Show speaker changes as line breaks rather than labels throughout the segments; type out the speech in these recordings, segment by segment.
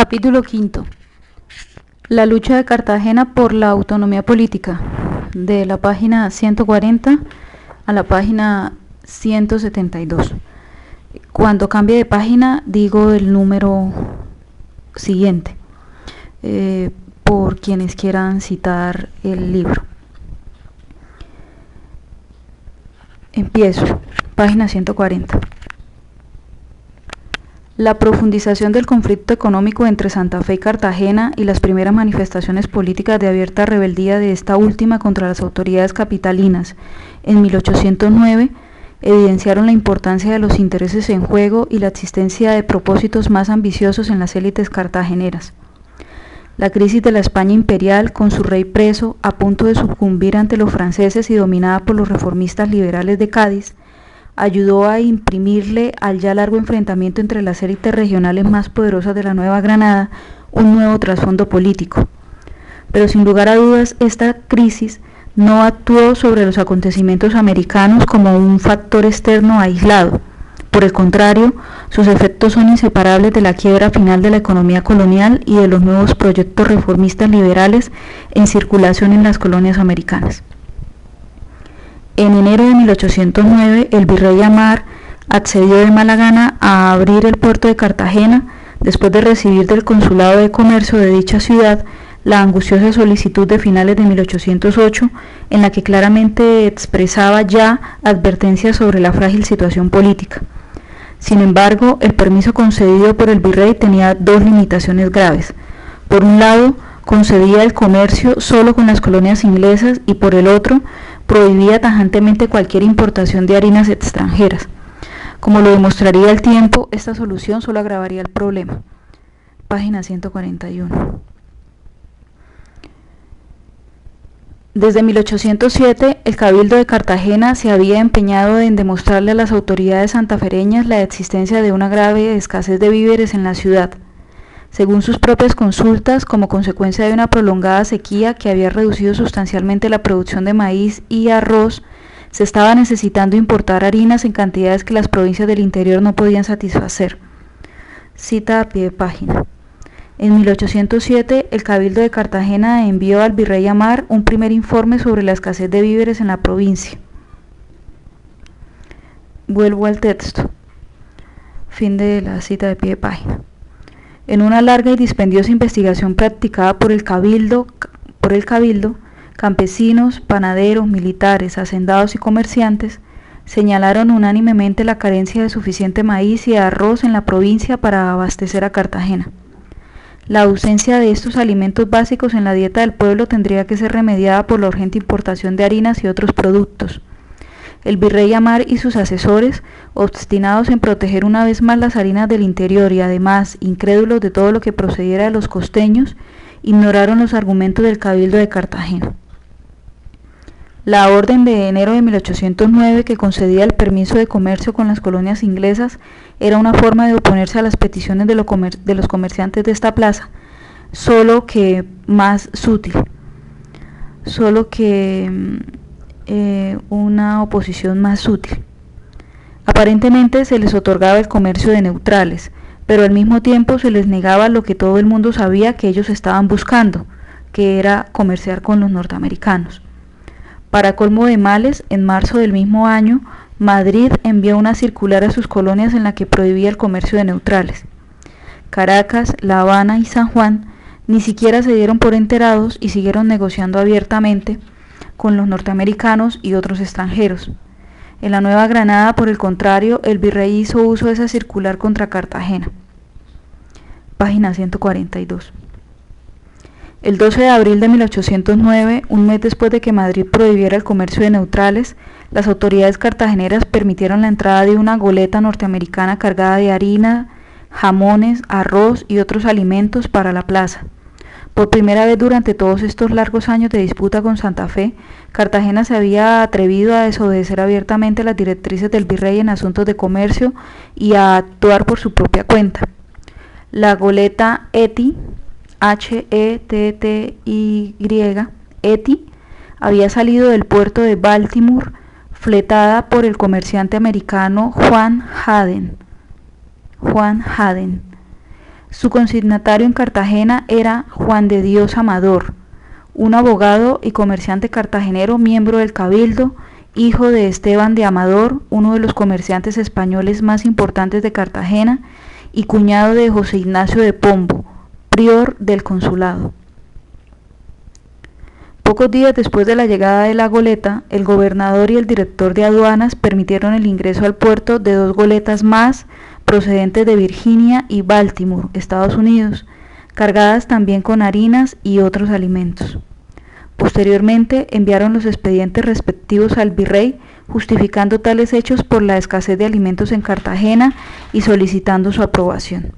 Capítulo quinto. La lucha de Cartagena por la autonomía política, de la página 140 a la página 172. Cuando cambie de página digo el número siguiente, por quienes quieran citar el libro. Empiezo, página 140. La profundización del conflicto económico entre Santa Fe y Cartagena y las primeras manifestaciones políticas de abierta rebeldía de esta última contra las autoridades capitalinas en 1809 evidenciaron la importancia de los intereses en juego y la existencia de propósitos más ambiciosos en las élites cartageneras. La crisis de la España imperial, con su rey preso, a punto de sucumbir ante los franceses y dominada por los reformistas liberales de Cádiz, ayudó a imprimirle al ya largo enfrentamiento entre las élites regionales más poderosas de la Nueva Granada un nuevo trasfondo político. Pero sin lugar a dudas, esta crisis no actuó sobre los acontecimientos americanos como un factor externo aislado. Por el contrario, sus efectos son inseparables de la quiebra final de la economía colonial y de los nuevos proyectos reformistas liberales en circulación en las colonias americanas. En enero de 1809, el virrey Amar accedió de mala gana a abrir el puerto de Cartagena después de recibir del Consulado de Comercio de dicha ciudad la angustiosa solicitud de finales de 1808, en la que claramente expresaba ya advertencias sobre la frágil situación política. Sin embargo, el permiso concedido por el virrey tenía dos limitaciones graves. Por un lado, concedía el comercio solo con las colonias inglesas y por el otro, prohibía tajantemente cualquier importación de harinas extranjeras. Como lo demostraría el tiempo, esta solución solo agravaría el problema. Página 141. Desde 1807, el Cabildo de Cartagena se había empeñado en demostrarle a las autoridades santafereñas la existencia de una grave escasez de víveres en la ciudad. Según sus propias consultas, como consecuencia de una prolongada sequía que había reducido sustancialmente la producción de maíz y arroz, se estaba necesitando importar harinas en cantidades que las provincias del interior no podían satisfacer. Cita a pie de página. En 1807, el Cabildo de Cartagena envió al virrey Amar un primer informe sobre la escasez de víveres en la provincia. Vuelvo al texto. Fin de la cita de pie de página. En una larga y dispendiosa investigación practicada por el cabildo, campesinos, panaderos, militares, hacendados y comerciantes señalaron unánimemente la carencia de suficiente maíz y arroz en la provincia para abastecer a Cartagena. La ausencia de estos alimentos básicos en la dieta del pueblo tendría que ser remediada por la urgente importación de harinas y otros productos. El virrey Amar y sus asesores, obstinados en proteger una vez más las harinas del interior y además incrédulos de todo lo que procediera de los costeños, ignoraron los argumentos del Cabildo de Cartagena. La orden de enero de 1809 que concedía el permiso de comercio con las colonias inglesas era una forma de oponerse a las peticiones de los comerciantes de esta plaza, solo que más sutil, una oposición más útil. Aparentemente se les otorgaba el comercio de neutrales, pero al mismo tiempo se les negaba lo que todo el mundo sabía que ellos estaban buscando, que era comerciar con los norteamericanos. Para colmo de males, en marzo del mismo año, Madrid envió una circular a sus colonias en la que prohibía el comercio de neutrales. Caracas, La Habana y San Juan ni siquiera se dieron por enterados y siguieron negociando abiertamente con los norteamericanos y otros extranjeros. En la Nueva Granada, por el contrario, el virrey hizo uso de esa circular contra Cartagena. Página 142. El 12 de abril de 1809, un mes después de que Madrid prohibiera el comercio de neutrales, las autoridades cartageneras permitieron la entrada de una goleta norteamericana cargada de harina, jamones, arroz y otros alimentos para la plaza. Por primera vez durante todos estos largos años de disputa con Santa Fe, Cartagena se había atrevido a desobedecer abiertamente las directrices del virrey en asuntos de comercio y a actuar por su propia cuenta. La goleta Eti, H-E-T-T-Y, Eti, había salido del puerto de Baltimore, fletada por el comerciante americano Juan Haden. Su consignatario en Cartagena era Juan de Dios Amador, un abogado y comerciante cartagenero, miembro del Cabildo, hijo de Esteban de Amador, uno de los comerciantes españoles más importantes de Cartagena, y cuñado de José Ignacio de Pombo, prior del consulado. Pocos días después de la llegada de la goleta, el gobernador y el director de aduanas permitieron el ingreso al puerto de 2 goletas más procedentes de Virginia y Baltimore, Estados Unidos, cargadas también con harinas y otros alimentos. Posteriormente enviaron los expedientes respectivos al virrey, justificando tales hechos por la escasez de alimentos en Cartagena y solicitando su aprobación.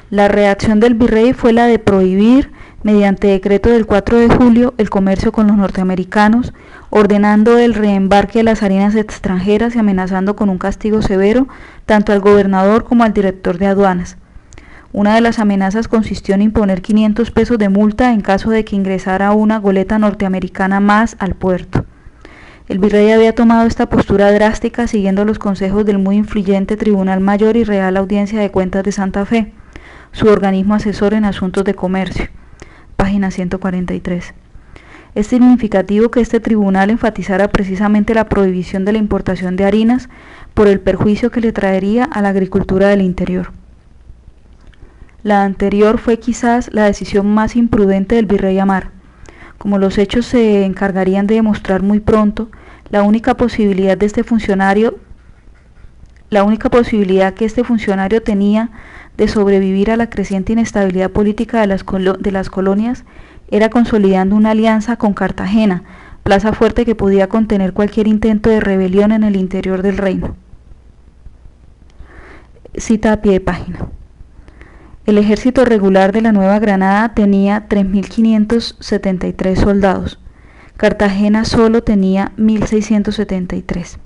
La reacción del virrey fue la de prohibir, mediante decreto del 4 de julio, el comercio con los norteamericanos, ordenando el reembarque de las harinas extranjeras y amenazando con un castigo severo tanto al gobernador como al director de aduanas. Una de las amenazas consistió en imponer 500 pesos de multa en caso de que ingresara una goleta norteamericana más al puerto. El virrey había tomado esta postura drástica siguiendo los consejos del muy influyente Tribunal Mayor y Real Audiencia de Cuentas de Santa Fe, su organismo asesor en asuntos de comercio. Página 143. Es significativo que este tribunal enfatizara precisamente la prohibición de la importación de harinas por el perjuicio que le traería a la agricultura del interior. La anterior fue quizás la decisión más imprudente del virrey Amar. Como los hechos se encargarían de demostrar muy pronto, la única posibilidad que este funcionario tenía de sobrevivir a la creciente inestabilidad política de las colonias era consolidando una alianza con Cartagena, plaza fuerte que podía contener cualquier intento de rebelión en el interior del reino. Cita a pie de página. El ejército regular de la Nueva Granada tenía 3.573 soldados. Cartagena solo tenía 1.673.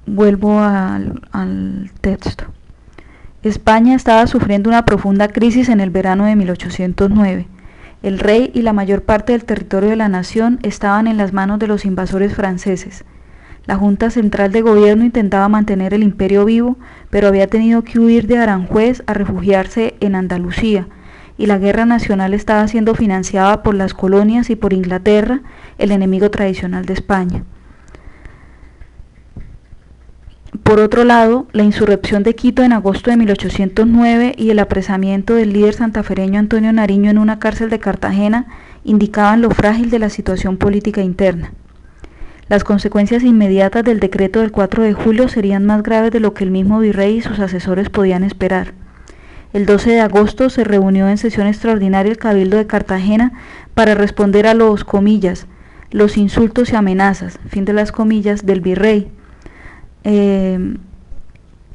Vuelvo al texto. España estaba sufriendo una profunda crisis en el verano de 1809. El rey y la mayor parte del territorio de la nación estaban en las manos de los invasores franceses. La Junta Central de Gobierno intentaba mantener el imperio vivo, pero había tenido que huir de Aranjuez a refugiarse en Andalucía, y la guerra nacional estaba siendo financiada por las colonias y por Inglaterra, el enemigo tradicional de España. Por otro lado, la insurrección de Quito en agosto de 1809 y el apresamiento del líder santafereño Antonio Nariño en una cárcel de Cartagena indicaban lo frágil de la situación política interna. Las consecuencias inmediatas del decreto del 4 de julio serían más graves de lo que el mismo virrey y sus asesores podían esperar. El 12 de agosto se reunió en sesión extraordinaria el Cabildo de Cartagena para responder a los, comillas, los insultos y amenazas, fin de las comillas, del virrey.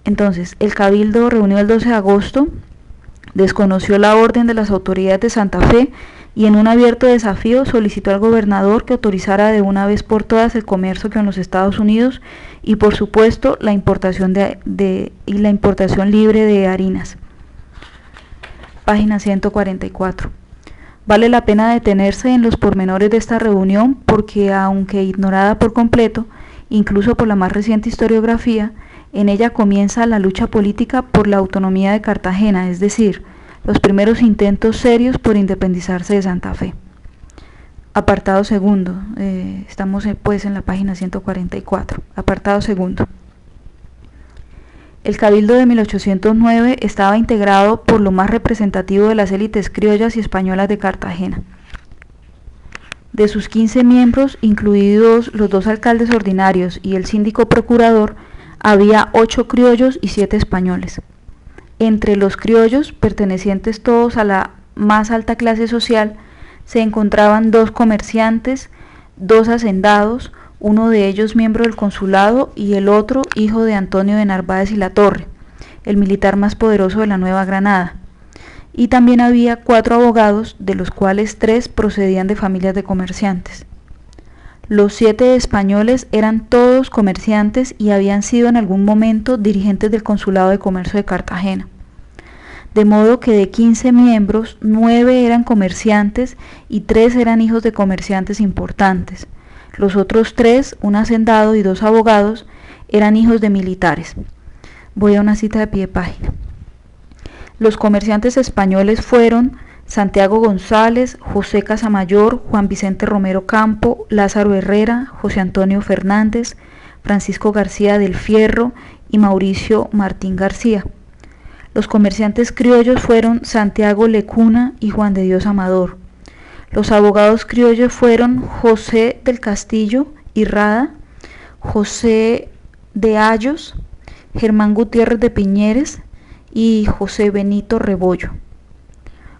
Entonces, el Cabildo reunido el 12 de agosto, desconoció la orden de las autoridades de Santa Fe y en un abierto desafío solicitó al gobernador que autorizara de una vez por todas el comercio con los Estados Unidos y por supuesto la importación libre de harinas. Página 144. Vale la pena detenerse en los pormenores de esta reunión porque, aunque ignorada por completo, incluso por la más reciente historiografía, en ella comienza la lucha política por la autonomía de Cartagena, es decir, los primeros intentos serios por independizarse de Santa Fe. Apartado segundo, estamos pues en la página 144, apartado segundo. El Cabildo de 1809 estaba integrado por lo más representativo de las élites criollas y españolas de Cartagena. De sus 15 miembros, incluidos los 2 alcaldes ordinarios y el síndico procurador, había 8 criollos y 7 españoles. Entre los criollos, pertenecientes todos a la más alta clase social, se encontraban 2 comerciantes, 2 hacendados, uno de ellos miembro del consulado y el otro hijo de Antonio de Narváez y la Torre, el militar más poderoso de la Nueva Granada. Y también había 4 abogados, de los cuales 3 procedían de familias de comerciantes. Los 7 españoles eran todos comerciantes y habían sido en algún momento dirigentes del Consulado de Comercio de Cartagena. De modo que de 15 miembros, 9 eran comerciantes y 3 eran hijos de comerciantes importantes. Los otros 3, un hacendado y 2 abogados, eran hijos de militares. Voy a una cita de pie de página. Los comerciantes españoles fueron Santiago González, José Casamayor, Juan Vicente Romero Campo, Lázaro Herrera, José Antonio Fernández, Francisco García del Fierro y Mauricio Martín García. Los comerciantes criollos fueron Santiago Lecuna y Juan de Dios Amador. Los abogados criollos fueron José del Castillo y Rada, José de Ayos, Germán Gutiérrez de Piñeres y José Benito Rebollo.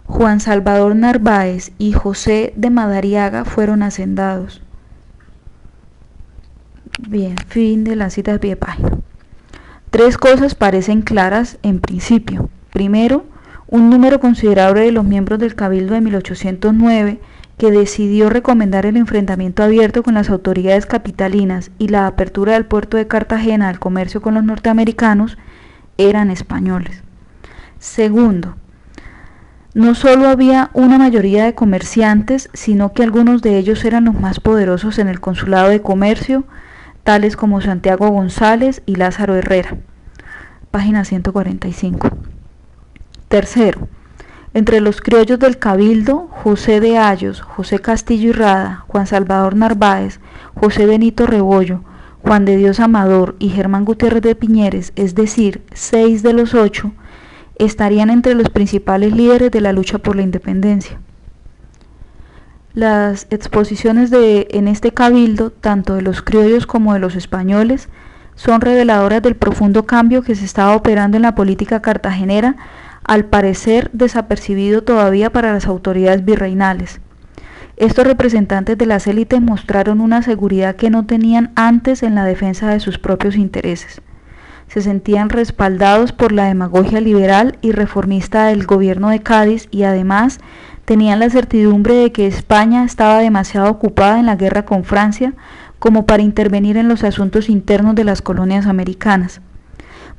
Juan Salvador Narváez y José de Madariaga fueron hacendados. Bien, fin de la cita de pie de página. Tres cosas parecen claras en principio. Primero, un número considerable de los miembros del Cabildo de 1809, que decidió recomendar el enfrentamiento abierto con las autoridades capitalinas y la apertura del puerto de Cartagena al comercio con los norteamericanos, eran españoles. Segundo, no solo había una mayoría de comerciantes, sino que algunos de ellos eran los más poderosos en el consulado de comercio, tales como Santiago González y Lázaro Herrera. Página 145. Tercero, entre los criollos del Cabildo, José de Ayos, José Castillo y Rada, Juan Salvador Narváez, José Benito Rebollo, Juan de Dios Amador y Germán Gutiérrez de Piñeres, es decir, 6 de los 8, estarían entre los principales líderes de la lucha por la independencia. Las exposiciones en este cabildo, tanto de los criollos como de los españoles, son reveladoras del profundo cambio que se estaba operando en la política cartagenera, al parecer desapercibido todavía para las autoridades virreinales. Estos representantes de las élites mostraron una seguridad que no tenían antes en la defensa de sus propios intereses. Se sentían respaldados por la demagogia liberal y reformista del gobierno de Cádiz y además tenían la certidumbre de que España estaba demasiado ocupada en la guerra con Francia como para intervenir en los asuntos internos de las colonias americanas.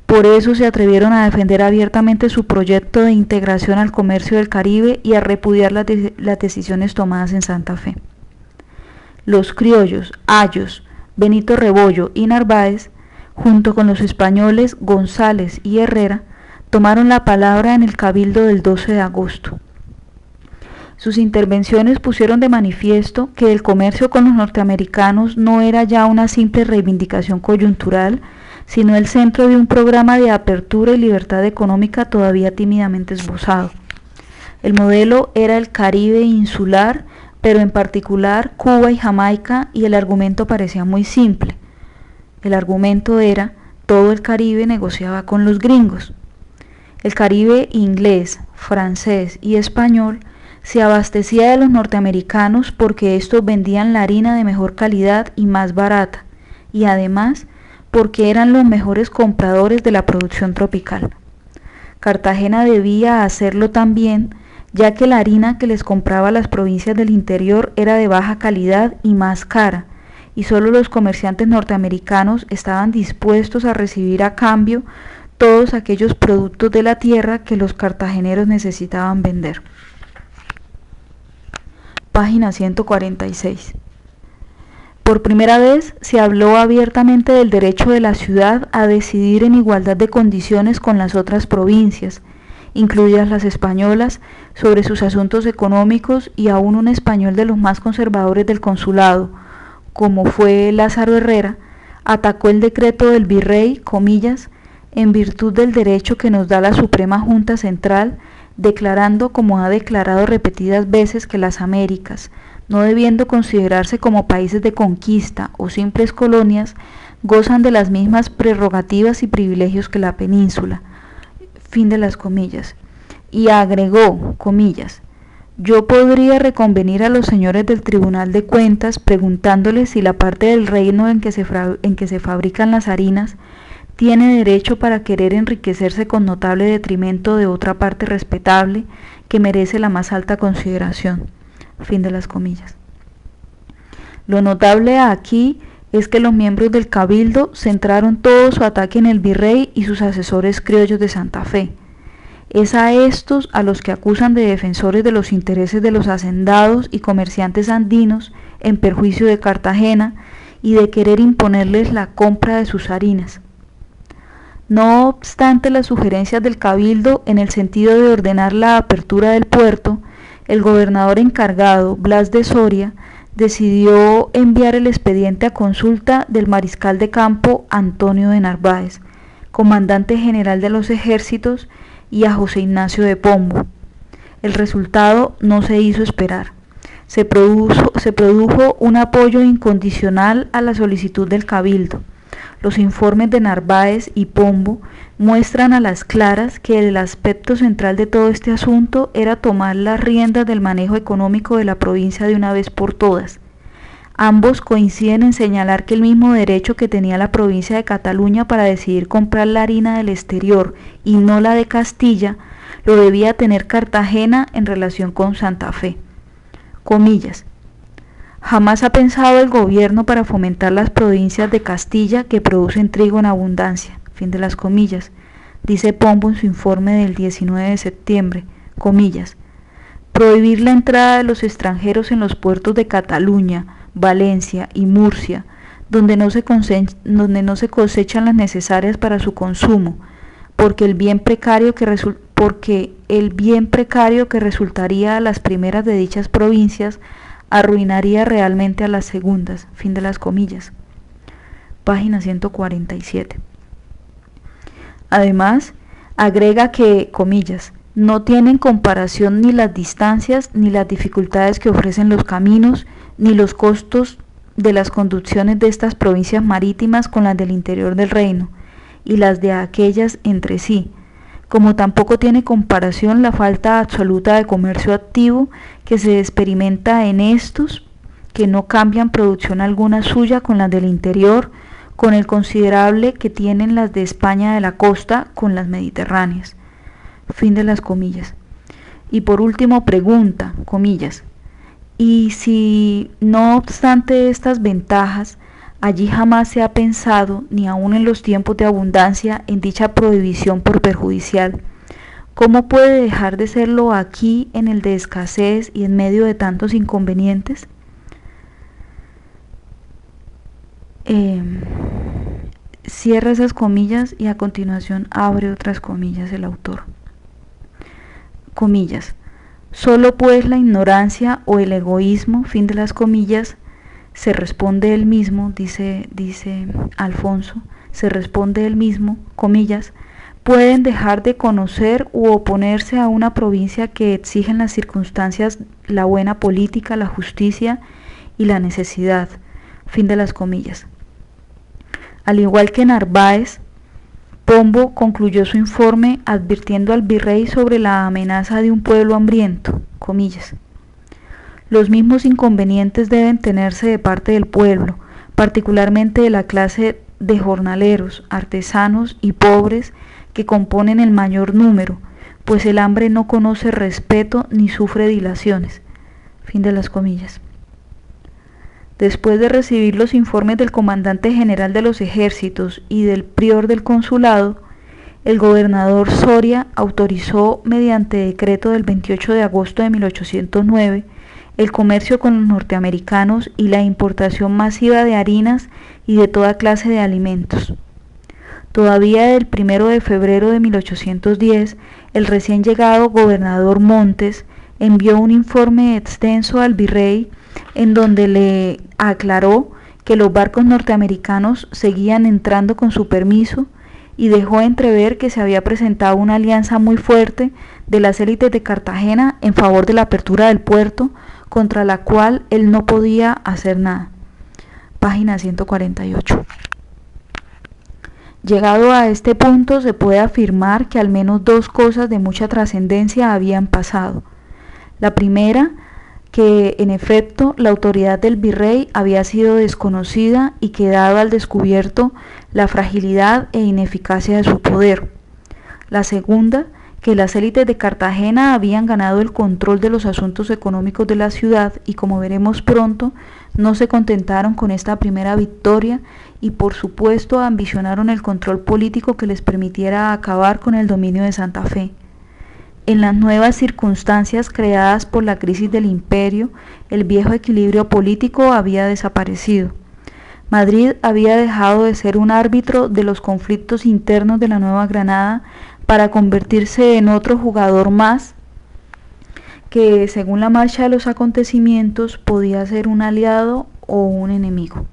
Por eso se atrevieron a defender abiertamente su proyecto de integración al comercio del Caribe y a repudiar las decisiones tomadas en Santa Fe. Los criollos, Ayos, Benito Rebollo y Narváez, junto con los españoles González y Herrera, tomaron la palabra en el Cabildo del 12 de agosto. Sus intervenciones pusieron de manifiesto que el comercio con los norteamericanos no era ya una simple reivindicación coyuntural, sino el centro de un programa de apertura y libertad económica todavía tímidamente esbozado. El modelo era el Caribe insular, pero en particular Cuba y Jamaica, y el argumento parecía muy simple. El argumento era: todo el Caribe negociaba con los gringos. El Caribe inglés, francés y español se abastecía de los norteamericanos porque estos vendían la harina de mejor calidad y más barata, y además porque eran los mejores compradores de la producción tropical. Cartagena debía hacerlo también, ya que la harina que les compraba a las provincias del interior era de baja calidad y más cara, y solo los comerciantes norteamericanos estaban dispuestos a recibir a cambio todos aquellos productos de la tierra que los cartageneros necesitaban vender. Página 146. Por primera vez se habló abiertamente del derecho de la ciudad a decidir en igualdad de condiciones con las otras provincias, incluidas las españolas, sobre sus asuntos económicos, y aún un español de los más conservadores del consulado, como fue Lázaro Herrera, atacó el decreto del virrey, comillas, en virtud del derecho que nos da la Suprema Junta Central, declarando, como ha declarado repetidas veces, que las Américas, no debiendo considerarse como países de conquista o simples colonias, gozan de las mismas prerrogativas y privilegios que la península. Fin de las comillas. Y agregó, comillas, yo podría reconvenir a los señores del Tribunal de Cuentas preguntándoles si la parte del reino en que se fabrican las harinas tiene derecho para querer enriquecerse con notable detrimento de otra parte respetable que merece la más alta consideración. Fin de las comillas. Lo notable aquí es que los miembros del Cabildo centraron todo su ataque en el virrey y sus asesores criollos de Santa Fe. Es a estos a los que acusan de defensores de los intereses de los hacendados y comerciantes andinos en perjuicio de Cartagena y de querer imponerles la compra de sus harinas. No obstante las sugerencias del Cabildo en el sentido de ordenar la apertura del puerto, el gobernador encargado, Blas de Soria, decidió enviar el expediente a consulta del mariscal de campo Antonio de Narváez, comandante general de los ejércitos, y a José Ignacio de Pombo. El resultado no se hizo esperar. Se produjo un apoyo incondicional a la solicitud del Cabildo. Los informes de Narváez y Pombo muestran a las claras que el aspecto central de todo este asunto era tomar las riendas del manejo económico de la provincia de una vez por todas. Ambos coinciden en señalar que el mismo derecho que tenía la provincia de Cataluña para decidir comprar la harina del exterior y no la de Castilla, lo debía tener Cartagena en relación con Santa Fe. Comillas. Jamás ha pensado el gobierno para fomentar las provincias de Castilla que producen trigo en abundancia. Fin de las comillas. Dice Pombo en su informe del 19 de septiembre. Comillas. Prohibir la entrada de los extranjeros en los puertos de Cataluña, Valencia y Murcia, donde no se cosechan las necesarias para su consumo, porque el bien precario que resultaría a las primeras de dichas provincias arruinaría realmente a las segundas. Fin de las comillas. Página 147. Además, agrega que, comillas, no tienen comparación ni las distancias ni las dificultades que ofrecen los caminos, ni los costos de las conducciones de estas provincias marítimas con las del interior del reino, y las de aquellas entre sí, como tampoco tiene comparación la falta absoluta de comercio activo que se experimenta en estos, que no cambian producción alguna suya con las del interior, con el considerable que tienen las de España de la costa con las mediterráneas. Fin de las comillas. Y por último pregunta, comillas, y si no obstante estas ventajas, allí jamás se ha pensado, ni aun en los tiempos de abundancia, en dicha prohibición por perjudicial, ¿cómo puede dejar de serlo aquí en el de escasez y en medio de tantos inconvenientes? Cierra esas comillas y a continuación abre otras comillas el autor. Comillas. Solo pues la ignorancia o el egoísmo, fin de las comillas, se responde él mismo, dice Alfonso, se responde él mismo, comillas, pueden dejar de conocer u oponerse a una provincia que exigen las circunstancias, la buena política, la justicia y la necesidad, fin de las comillas. Al igual que Narváez, Pombo concluyó su informe advirtiendo al virrey sobre la amenaza de un pueblo hambriento, comillas. Los mismos inconvenientes deben tenerse de parte del pueblo, particularmente de la clase de jornaleros, artesanos y pobres que componen el mayor número, pues el hambre no conoce respeto ni sufre dilaciones. Fin de las comillas. Después de recibir los informes del comandante general de los ejércitos y del prior del consulado, el gobernador Soria autorizó mediante decreto del 28 de agosto de 1809 el comercio con los norteamericanos y la importación masiva de harinas y de toda clase de alimentos. Todavía del 1 de febrero de 1810, el recién llegado gobernador Montes envió un informe extenso al virrey en donde le aclaró que los barcos norteamericanos seguían entrando con su permiso y dejó entrever que se había presentado una alianza muy fuerte de las élites de Cartagena en favor de la apertura del puerto, contra la cual él no podía hacer nada. Página 148. Llegado a este punto, se puede afirmar que al menos dos cosas de mucha trascendencia habían pasado. La primera, que en efecto la autoridad del virrey había sido desconocida y quedado al descubierto la fragilidad e ineficacia de su poder. La segunda, que las élites de Cartagena habían ganado el control de los asuntos económicos de la ciudad y, como veremos pronto, no se contentaron con esta primera victoria y por supuesto ambicionaron el control político que les permitiera acabar con el dominio de Santa Fe. En las nuevas circunstancias creadas por la crisis del imperio, el viejo equilibrio político había desaparecido. Madrid había dejado de ser un árbitro de los conflictos internos de la Nueva Granada para convertirse en otro jugador más que, según la marcha de los acontecimientos, podía ser un aliado o un enemigo.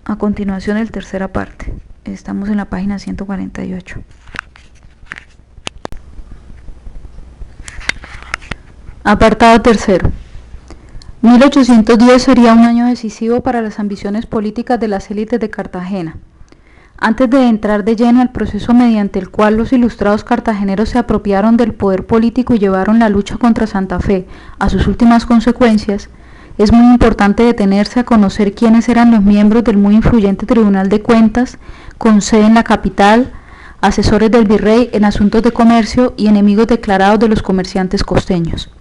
A continuación, el tercera parte. Estamos en la página 148. Apartado tercero. 1810 sería un año decisivo para las ambiciones políticas de las élites de Cartagena. Antes de entrar de lleno al proceso mediante el cual los ilustrados cartageneros se apropiaron del poder político y llevaron la lucha contra Santa Fe a sus últimas consecuencias, es muy importante detenerse a conocer quiénes eran los miembros del muy influyente Tribunal de Cuentas, con sede en la capital, asesores del virrey en asuntos de comercio y enemigos declarados de los comerciantes costeños.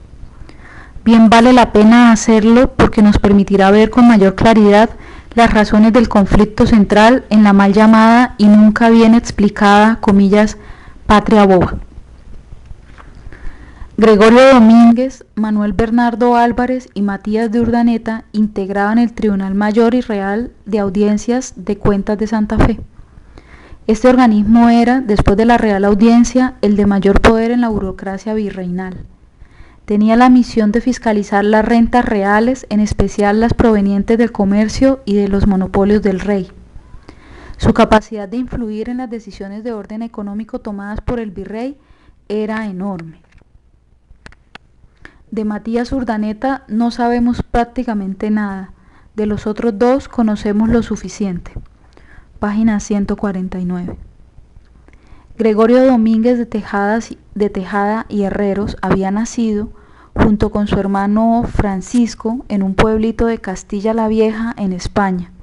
Bien vale la pena hacerlo porque nos permitirá ver con mayor claridad las razones del conflicto central en la mal llamada y nunca bien explicada, comillas, patria boba. Gregorio Domínguez, Manuel Bernardo Álvarez y Matías de Urdaneta integraban el Tribunal Mayor y Real de Audiencias de Cuentas de Santa Fe. Este organismo era, después de la Real Audiencia, el de mayor poder en la burocracia virreinal. Tenía la misión de fiscalizar las rentas reales, en especial las provenientes del comercio y de los monopolios del rey. Su capacidad de influir en las decisiones de orden económico tomadas por el virrey era enorme. De Matías Urdaneta no sabemos prácticamente nada, de los otros dos conocemos lo suficiente. Página 149. Gregorio Domínguez de Tejada y Herreros había nacido, junto con su hermano Francisco, en un pueblito de Castilla la Vieja, en España.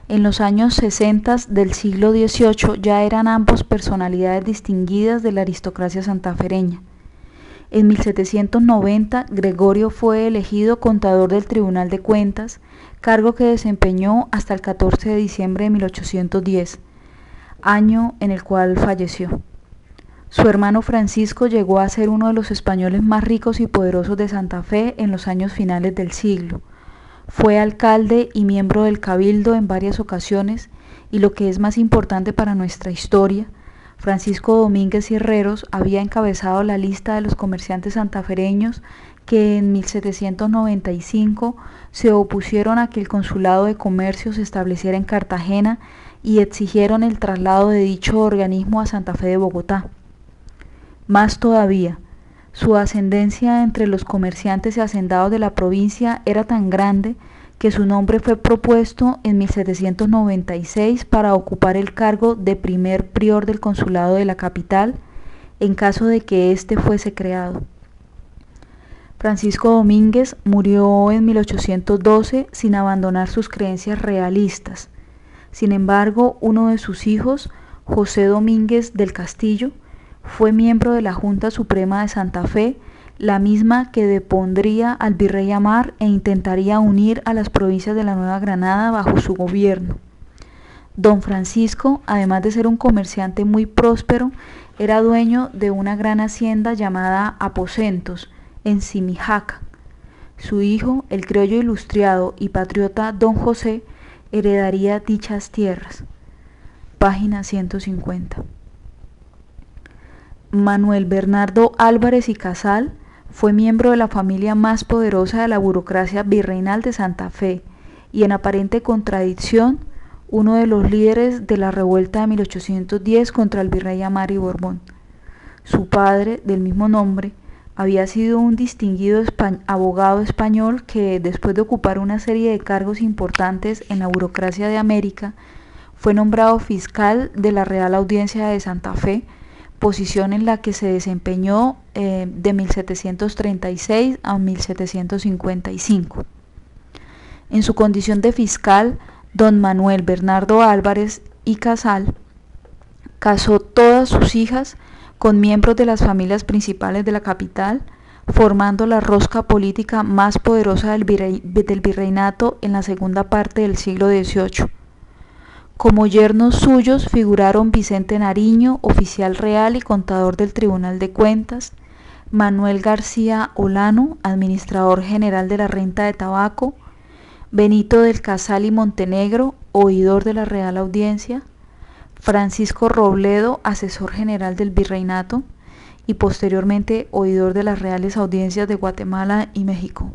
En los años 60 del siglo XVIII ya eran ambos personalidades distinguidas de la aristocracia santafereña. En 1790, Gregorio fue elegido contador del Tribunal de Cuentas, cargo que desempeñó hasta el 14 de diciembre de 1810, año en el cual falleció. Su hermano Francisco llegó a ser uno de los españoles más ricos y poderosos de Santa Fe en los años finales del siglo. Fue alcalde y miembro del Cabildo en varias ocasiones y, lo que es más importante para nuestra historia, Francisco Domínguez y Herreros había encabezado la lista de los comerciantes santafereños que en 1795 se opusieron a que el Consulado de Comercio se estableciera en Cartagena y exigieron el traslado de dicho organismo a Santa Fe de Bogotá. Más todavía, su ascendencia entre los comerciantes y hacendados de la provincia era tan grande que su nombre fue propuesto en 1796 para ocupar el cargo de primer prior del consulado de la capital, en caso de que éste fuese creado. Francisco Domínguez murió en 1812 sin abandonar sus creencias realistas. Sin embargo, uno de sus hijos, José Domínguez del Castillo, fue miembro de la Junta Suprema de Santa Fe, la misma que depondría al virrey Amar e intentaría unir a las provincias de la Nueva Granada bajo su gobierno. Don Francisco, además de ser un comerciante muy próspero, era dueño de una gran hacienda llamada Aposentos, en Simijaca. Su hijo, el criollo ilustriado y patriota Don José, heredaría dichas tierras. Página 150. Manuel Bernardo Álvarez y Casal fue miembro de la familia más poderosa de la burocracia virreinal de Santa Fe y, en aparente contradicción, uno de los líderes de la revuelta de 1810 contra el virrey Amar y Borbón. Su padre, del mismo nombre, había sido un distinguido abogado español que, después de ocupar una serie de cargos importantes en la burocracia de América, fue nombrado fiscal de la Real Audiencia de Santa Fe, posición en la que se desempeñó de 1736 a 1755. En su condición de fiscal, don Manuel Bernardo Álvarez y Casal casó todas sus hijas con miembros de las familias principales de la capital, formando la rosca política más poderosa del virreinato en la segunda parte del siglo XVIII. Como yernos suyos figuraron Vicente Nariño, oficial real y contador del Tribunal de Cuentas, Manuel García Olano, administrador general de la renta de tabaco, Benito del Casal y Montenegro, oidor de la Real Audiencia, Francisco Robledo, asesor general del Virreinato y posteriormente oidor de las Reales Audiencias de Guatemala y México.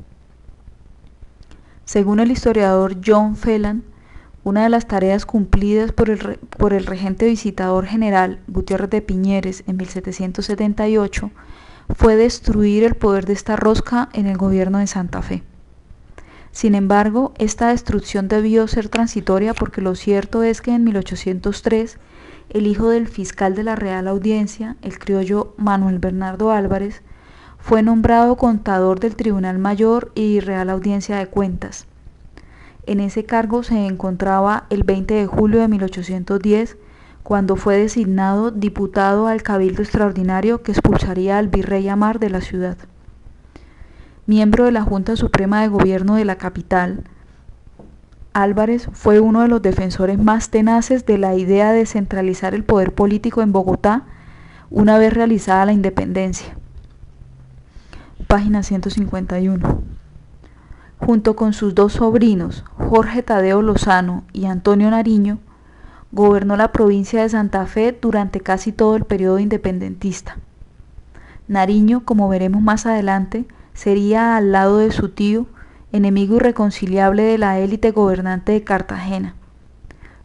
Según el historiador John Phelan, una de las tareas cumplidas por el regente visitador general Gutiérrez de Piñeres en 1778 fue destruir el poder de esta rosca en el gobierno de Santa Fe. Sin embargo, esta destrucción debió ser transitoria porque lo cierto es que en 1803 el hijo del fiscal de la Real Audiencia, el criollo Manuel Bernardo Álvarez, fue nombrado contador del Tribunal Mayor y Real Audiencia de Cuentas. En ese cargo se encontraba el 20 de julio de 1810, cuando fue designado diputado al Cabildo Extraordinario que expulsaría al virrey Amar de la ciudad. Miembro de la Junta Suprema de Gobierno de la capital, Álvarez fue uno de los defensores más tenaces de la idea de centralizar el poder político en Bogotá una vez realizada la independencia. Página 151. Junto con sus dos sobrinos, Jorge Tadeo Lozano y Antonio Nariño, gobernó la provincia de Santa Fe durante casi todo el periodo independentista. Nariño, como veremos más adelante, sería al lado de su tío, enemigo irreconciliable de la élite gobernante de Cartagena.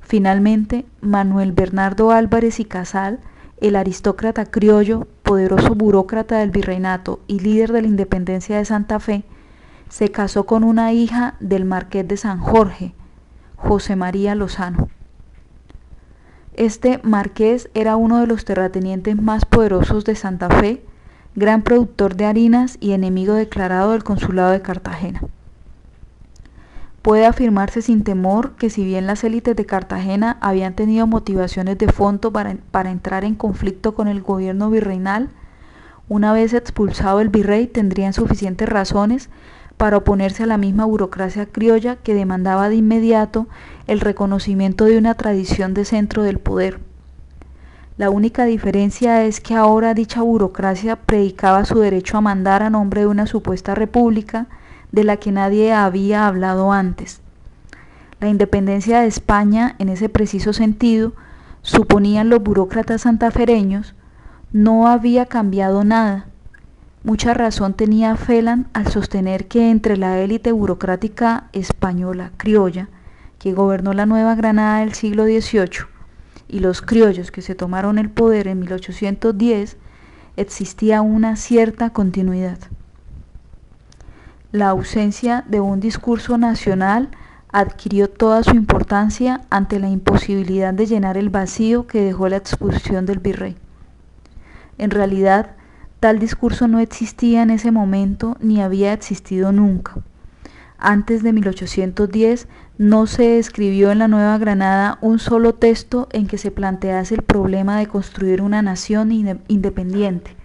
Finalmente, Manuel Bernardo Álvarez y Casal, el aristócrata criollo, poderoso burócrata del virreinato y líder de la independencia de Santa Fe, se casó con una hija del marqués de San Jorge, José María Lozano. Este marqués era uno de los terratenientes más poderosos de Santa Fe, gran productor de harinas y enemigo declarado del consulado de Cartagena. Puede afirmarse sin temor que si bien las élites de Cartagena habían tenido motivaciones de fondo para entrar en conflicto con el gobierno virreinal, una vez expulsado el virrey tendrían suficientes razones para oponerse a la misma burocracia criolla que demandaba de inmediato el reconocimiento de una tradición de centro del poder. La única diferencia es que ahora dicha burocracia predicaba su derecho a mandar a nombre de una supuesta república de la que nadie había hablado antes. La independencia de España, en ese preciso sentido, suponían los burócratas santafereños, no había cambiado nada. Mucha razón tenía Phelan al sostener que entre la élite burocrática española criolla, que gobernó la Nueva Granada del siglo XVIII, y los criollos que se tomaron el poder en 1810, existía una cierta continuidad. La ausencia de un discurso nacional adquirió toda su importancia ante la imposibilidad de llenar el vacío que dejó la expulsión del virrey. En realidad, tal discurso no existía en ese momento ni había existido nunca. Antes de 1810 no se escribió en la Nueva Granada un solo texto en que se plantease el problema de construir una nación independiente,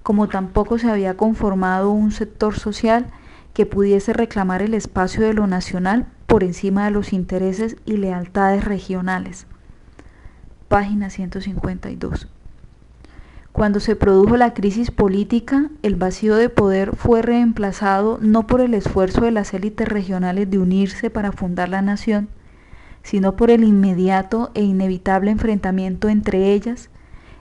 como tampoco se había conformado un sector social que pudiese reclamar el espacio de lo nacional por encima de los intereses y lealtades regionales. Página 152. Cuando se produjo la crisis política, el vacío de poder fue reemplazado no por el esfuerzo de las élites regionales de unirse para fundar la nación, sino por el inmediato e inevitable enfrentamiento entre ellas,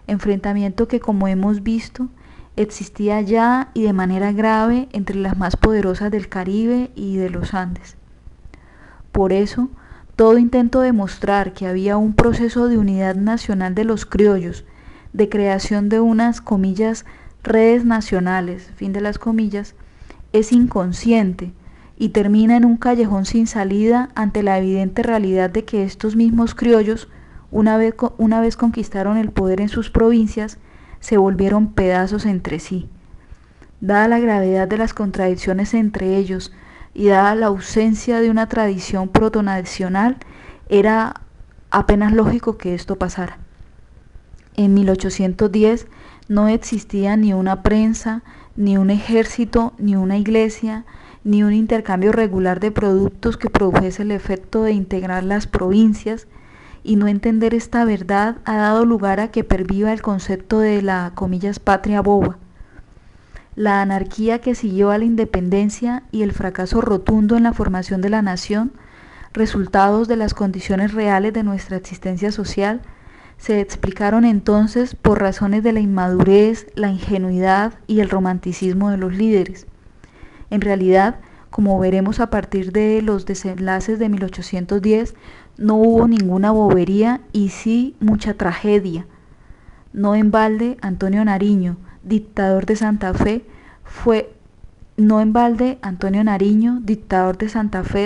enfrentamiento que, como hemos visto, existía ya y de manera grave entre las más poderosas del Caribe y de los Andes. Por eso, todo intento de mostrar que había un proceso de unidad nacional de los criollos, de creación de unas, comillas, redes nacionales, fin de las comillas, es inconsciente y termina en un callejón sin salida ante la evidente realidad de que estos mismos criollos, una vez conquistaron el poder en sus provincias, se volvieron pedazos entre sí. Dada la gravedad de las contradicciones entre ellos y dada la ausencia de una tradición protonacional, era apenas lógico que esto pasara. En 1810 no existía ni una prensa, ni un ejército, ni una iglesia, ni un intercambio regular de productos que produjese el efecto de integrar las provincias, y no entender esta verdad ha dado lugar a que perviva el concepto de la, comillas, patria boba. La anarquía que siguió a la independencia y el fracaso rotundo en la formación de la nación, resultados de las condiciones reales de nuestra existencia social, se explicaron entonces por razones de la inmadurez, la ingenuidad y el romanticismo de los líderes. En realidad, como veremos a partir de los desenlaces de 1810, no hubo ninguna bobería y sí mucha tragedia. No en balde Antonio Nariño, dictador de Santa Fe,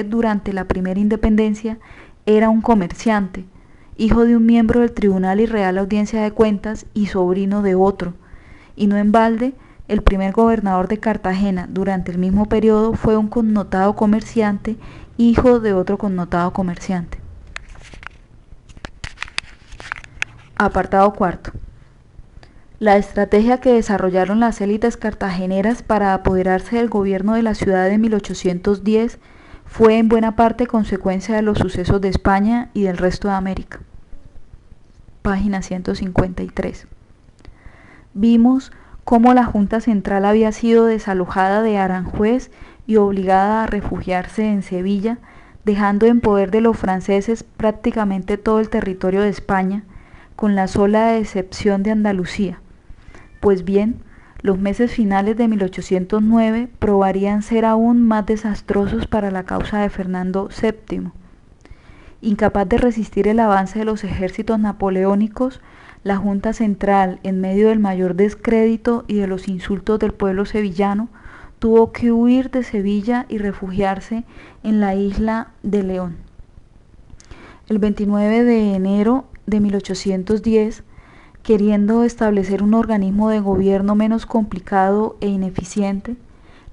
durante la primera independencia, era un comerciante, hijo de un miembro del Tribunal y Real Audiencia de Cuentas y sobrino de otro, y no en balde el primer gobernador de Cartagena durante el mismo periodo fue un connotado comerciante, hijo de otro connotado comerciante. Apartado cuarto. La estrategia que desarrollaron las élites cartageneras para apoderarse del gobierno de la ciudad en 1810 fue en buena parte consecuencia de los sucesos de España y del resto de América. Página 153. Vimos cómo la Junta Central había sido desalojada de Aranjuez y obligada a refugiarse en Sevilla, dejando en poder de los franceses prácticamente todo el territorio de España, con la sola excepción de Andalucía. Pues bien, los meses finales de 1809 probarían ser aún más desastrosos para la causa de Fernando VII. Incapaz de resistir el avance de los ejércitos napoleónicos, la Junta Central, en medio del mayor descrédito y de los insultos del pueblo sevillano, tuvo que huir de Sevilla y refugiarse en la isla de León. El 29 de enero de 1810, queriendo establecer un organismo de gobierno menos complicado e ineficiente,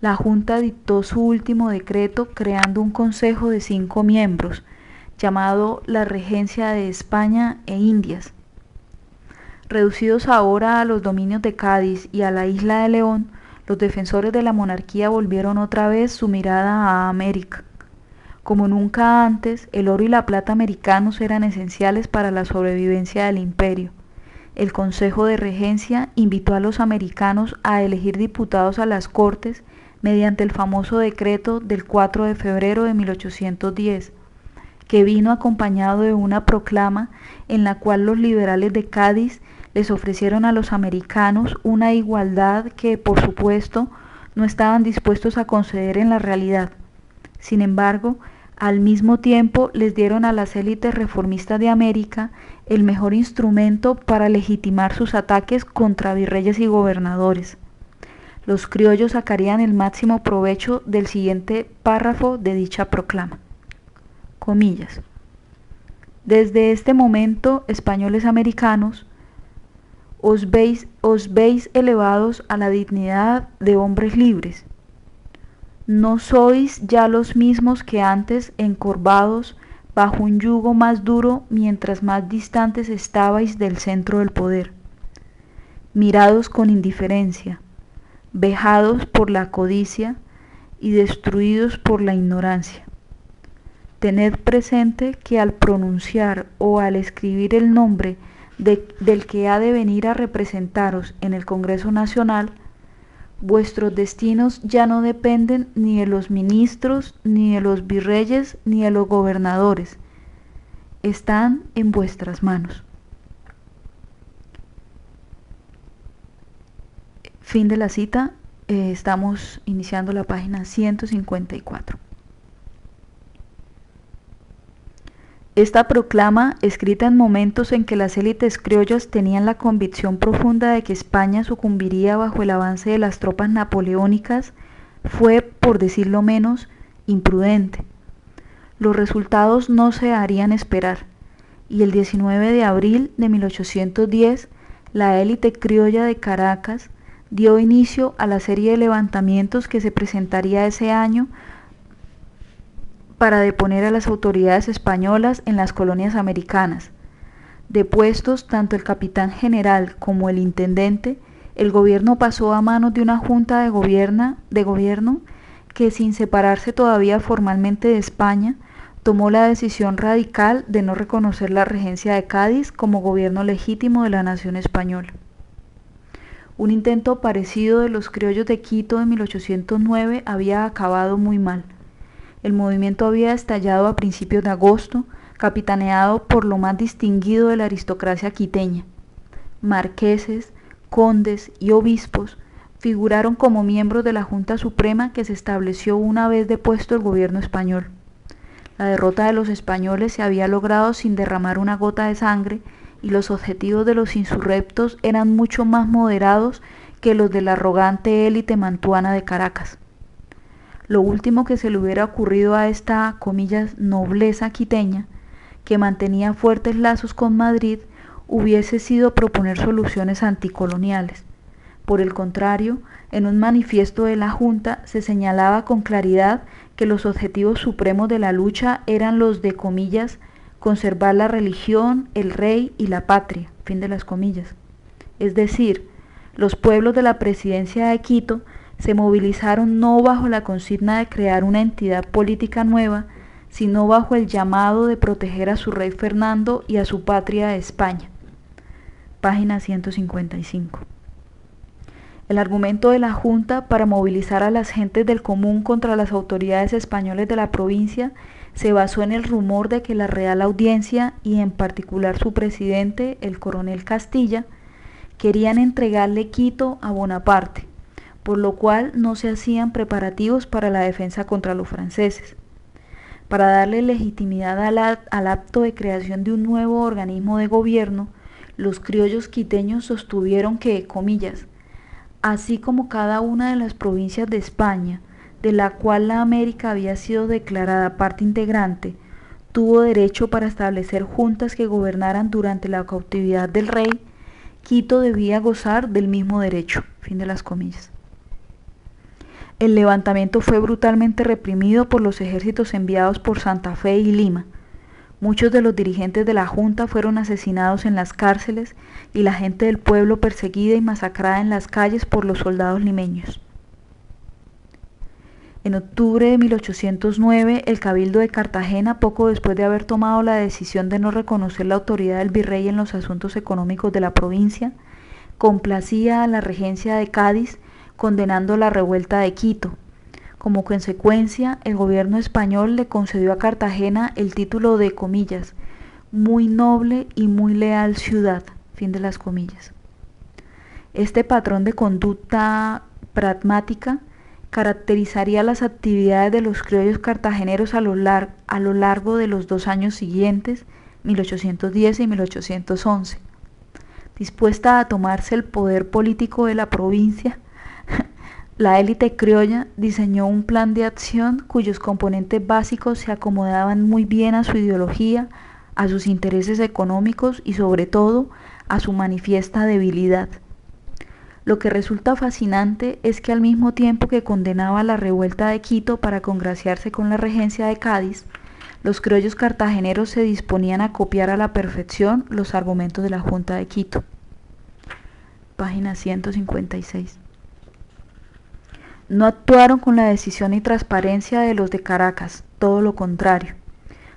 la Junta dictó su último decreto creando un consejo de 5 miembros, llamado la Regencia de España e Indias. Reducidos ahora a los dominios de Cádiz y a la isla de León, los defensores de la monarquía volvieron otra vez su mirada a América. Como nunca antes, el oro y la plata americanos eran esenciales para la sobrevivencia del imperio. El Consejo de Regencia invitó a los americanos a elegir diputados a las Cortes mediante el famoso decreto del 4 de febrero de 1810, que vino acompañado de una proclama en la cual los liberales de Cádiz les ofrecieron a los americanos una igualdad que, por supuesto, no estaban dispuestos a conceder en la realidad. Sin embargo, al mismo tiempo les dieron a las élites reformistas de América el mejor instrumento para legitimar sus ataques contra virreyes y gobernadores. Los criollos sacarían el máximo provecho del siguiente párrafo de dicha proclama. Comillas. Desde este momento, españoles americanos, os veis elevados a la dignidad de hombres libres. No sois ya los mismos que antes, encorvados bajo un yugo más duro mientras más distantes estabais del centro del poder, mirados con indiferencia, vejados por la codicia y destruidos por la ignorancia. Tened presente que al pronunciar o al escribir el nombre del que ha de venir a representaros en el Congreso Nacional, vuestros destinos ya no dependen ni de los ministros, ni de los virreyes, ni de los gobernadores. Están en vuestras manos. Fin de la cita. Estamos iniciando la página 154. Esta proclama, escrita en momentos en que las élites criollas tenían la convicción profunda de que España sucumbiría bajo el avance de las tropas napoleónicas, fue, por decirlo menos, imprudente. Los resultados no se harían esperar, y el 19 de abril de 1810, la élite criolla de Caracas dio inicio a la serie de levantamientos que se presentaría ese año para deponer a las autoridades españolas en las colonias americanas. Depuestos tanto el capitán general como el intendente, el gobierno pasó a manos de una junta de gobierno que, sin separarse todavía formalmente de España, tomó la decisión radical de no reconocer la regencia de Cádiz como gobierno legítimo de la nación española. Un intento parecido de los criollos de Quito en 1809 había acabado muy mal. El movimiento había estallado a principios de agosto, capitaneado por lo más distinguido de la aristocracia quiteña. Marqueses, condes y obispos figuraron como miembros de la Junta Suprema que se estableció una vez depuesto el gobierno español. La derrota de los españoles se había logrado sin derramar una gota de sangre y los objetivos de los insurrectos eran mucho más moderados que los de la arrogante élite mantuana de Caracas. Lo último que se le hubiera ocurrido a esta, comillas, nobleza quiteña, que mantenía fuertes lazos con Madrid, hubiese sido proponer soluciones anticoloniales. Por el contrario, en un manifiesto de la Junta se señalaba con claridad que los objetivos supremos de la lucha eran los de, comillas, conservar la religión, el rey y la patria, fin de las comillas. Es decir, los pueblos de la presidencia de Quito se movilizaron no bajo la consigna de crear una entidad política nueva, sino bajo el llamado de proteger a su rey Fernando y a su patria España. Página 155. El argumento de la Junta para movilizar a las gentes del común contra las autoridades españoles de la provincia se basó en el rumor de que la Real Audiencia, y en particular su presidente, el coronel Castilla, querían entregarle Quito a Bonaparte, por lo cual no se hacían preparativos para la defensa contra los franceses. Para darle legitimidad al acto de creación de un nuevo organismo de gobierno, los criollos quiteños sostuvieron que, comillas, así como cada una de las provincias de España, de la cual la América había sido declarada parte integrante, tuvo derecho para establecer juntas que gobernaran durante la cautividad del rey, Quito debía gozar del mismo derecho. Fin de las comillas. El levantamiento fue brutalmente reprimido por los ejércitos enviados por Santa Fe y Lima. Muchos de los dirigentes de la Junta fueron asesinados en las cárceles y la gente del pueblo perseguida y masacrada en las calles por los soldados limeños. En octubre de 1809, el Cabildo de Cartagena, poco después de haber tomado la decisión de no reconocer la autoridad del virrey en los asuntos económicos de la provincia, complacía a la regencia de Cádiz, condenando la revuelta de Quito. Como consecuencia, el gobierno español le concedió a Cartagena el título de, comillas, muy noble y muy leal ciudad, fin de las comillas. Este patrón de conducta pragmática caracterizaría las actividades de los criollos cartageneros a lo largo de los 2 años siguientes, 1810 y 1811. Dispuesta a tomarse el poder político de la provincia, la élite criolla diseñó un plan de acción cuyos componentes básicos se acomodaban muy bien a su ideología, a sus intereses económicos y sobre todo a su manifiesta debilidad. Lo que resulta fascinante es que al mismo tiempo que condenaba la revuelta de Quito para congraciarse con la regencia de Cádiz, los criollos cartageneros se disponían a copiar a la perfección los argumentos de la Junta de Quito. Página 156. No actuaron con la decisión y transparencia de los de Caracas, todo lo contrario.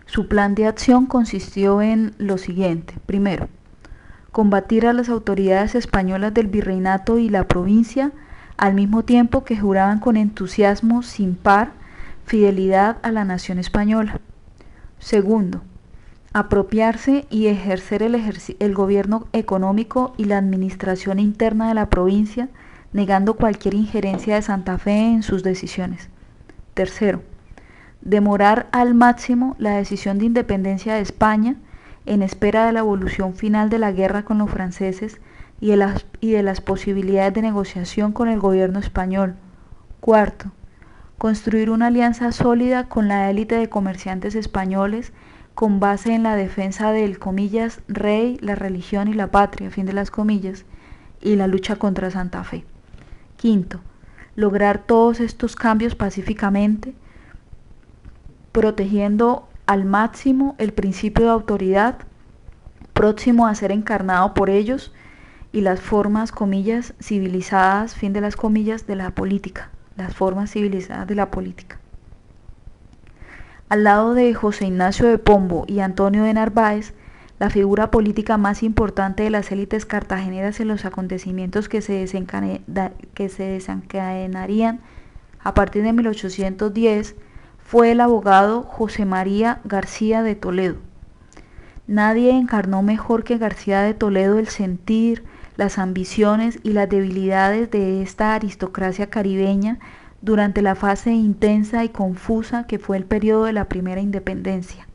Su plan de acción consistió en lo siguiente. Primero, combatir a las autoridades españolas del virreinato y la provincia, al mismo tiempo que juraban con entusiasmo sin par fidelidad a la nación española. Segundo, apropiarse y ejercer el gobierno económico y la administración interna de la provincia, negando cualquier injerencia de Santa Fe en sus decisiones. Tercero, demorar al máximo la decisión de independencia de España en espera de la evolución final de la guerra con los franceses y de las posibilidades de negociación con el gobierno español. Cuarto, construir una alianza sólida con la élite de comerciantes españoles con base en la defensa del, comillas, rey, la religión y la patria, fin de las comillas, y la lucha contra Santa Fe. Quinto, lograr todos estos cambios pacíficamente, protegiendo al máximo el principio de autoridad, próximo a ser encarnado por ellos, y las formas, comillas, civilizadas, fin de las comillas, de la política, las formas civilizadas de la política. Al lado de José Ignacio de Pombo y Antonio de Narváez, la figura política más importante de las élites cartageneras en los acontecimientos que se desencadenarían a partir de 1810 fue el abogado José María García de Toledo. Nadie encarnó mejor que García de Toledo el sentir, las ambiciones y las debilidades de esta aristocracia caribeña durante la fase intensa y confusa que fue el periodo de la primera independencia.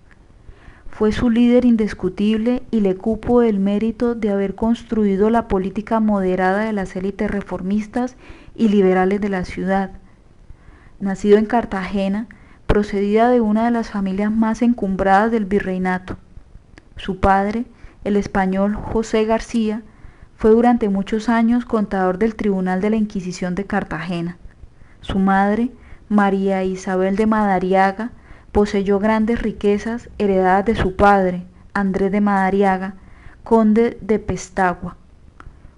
Fue su líder indiscutible y le cupo el mérito de haber construido la política moderada de las élites reformistas y liberales de la ciudad. Nacido en Cartagena, procedía de una de las familias más encumbradas del virreinato. Su padre, el español José García, fue durante muchos años contador del Tribunal de la Inquisición de Cartagena. Su madre, María Isabel de Madariaga, poseyó grandes riquezas heredadas de su padre, Andrés de Madariaga, conde de Pestagua.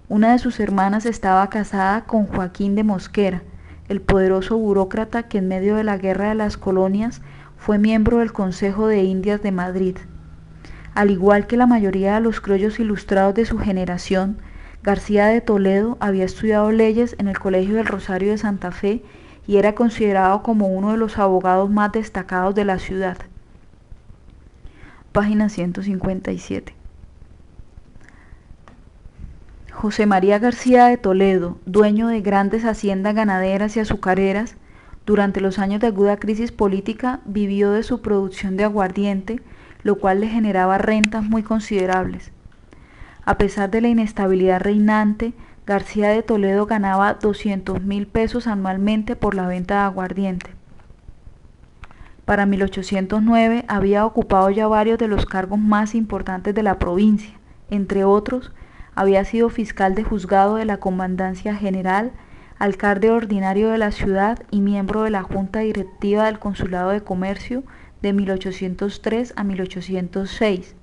Una de sus hermanas estaba casada con Joaquín de Mosquera, el poderoso burócrata que en medio de la Guerra de las Colonias fue miembro del Consejo de Indias de Madrid. Al igual que la mayoría de los criollos ilustrados de su generación, García de Toledo había estudiado leyes en el Colegio del Rosario de Santa Fe y era considerado como uno de los abogados más destacados de la ciudad. Página 157. José María García de Toledo, dueño de grandes haciendas ganaderas y azucareras, durante los años de aguda crisis política vivió de su producción de aguardiente, lo cual le generaba rentas muy considerables. A pesar de la inestabilidad reinante, García de Toledo ganaba 200.000 pesos anualmente por la venta de aguardiente. Para 1809 había ocupado ya varios de los cargos más importantes de la provincia. Entre otros, había sido fiscal de juzgado de la Comandancia General, alcalde ordinario de la ciudad y miembro de la Junta Directiva del Consulado de Comercio de 1803 a 1806.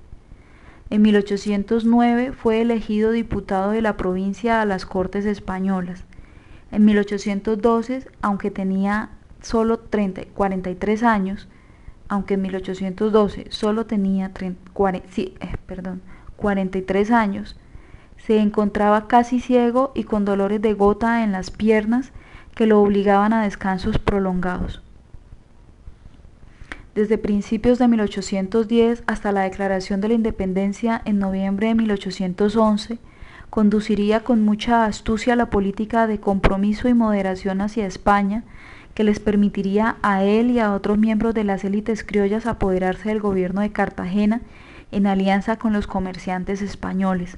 En 1809 fue elegido diputado de la provincia a las Cortes Españolas. En 1812, aunque tenía solo 43 años, aunque en 1812 solo tenía 43 años, se encontraba casi ciego y con dolores de gota en las piernas que lo obligaban a descansos prolongados. Desde principios de 1810 hasta la declaración de la independencia en noviembre de 1811, conduciría con mucha astucia la política de compromiso y moderación hacia España, que les permitiría a él y a otros miembros de las élites criollas apoderarse del gobierno de Cartagena en alianza con los comerciantes españoles.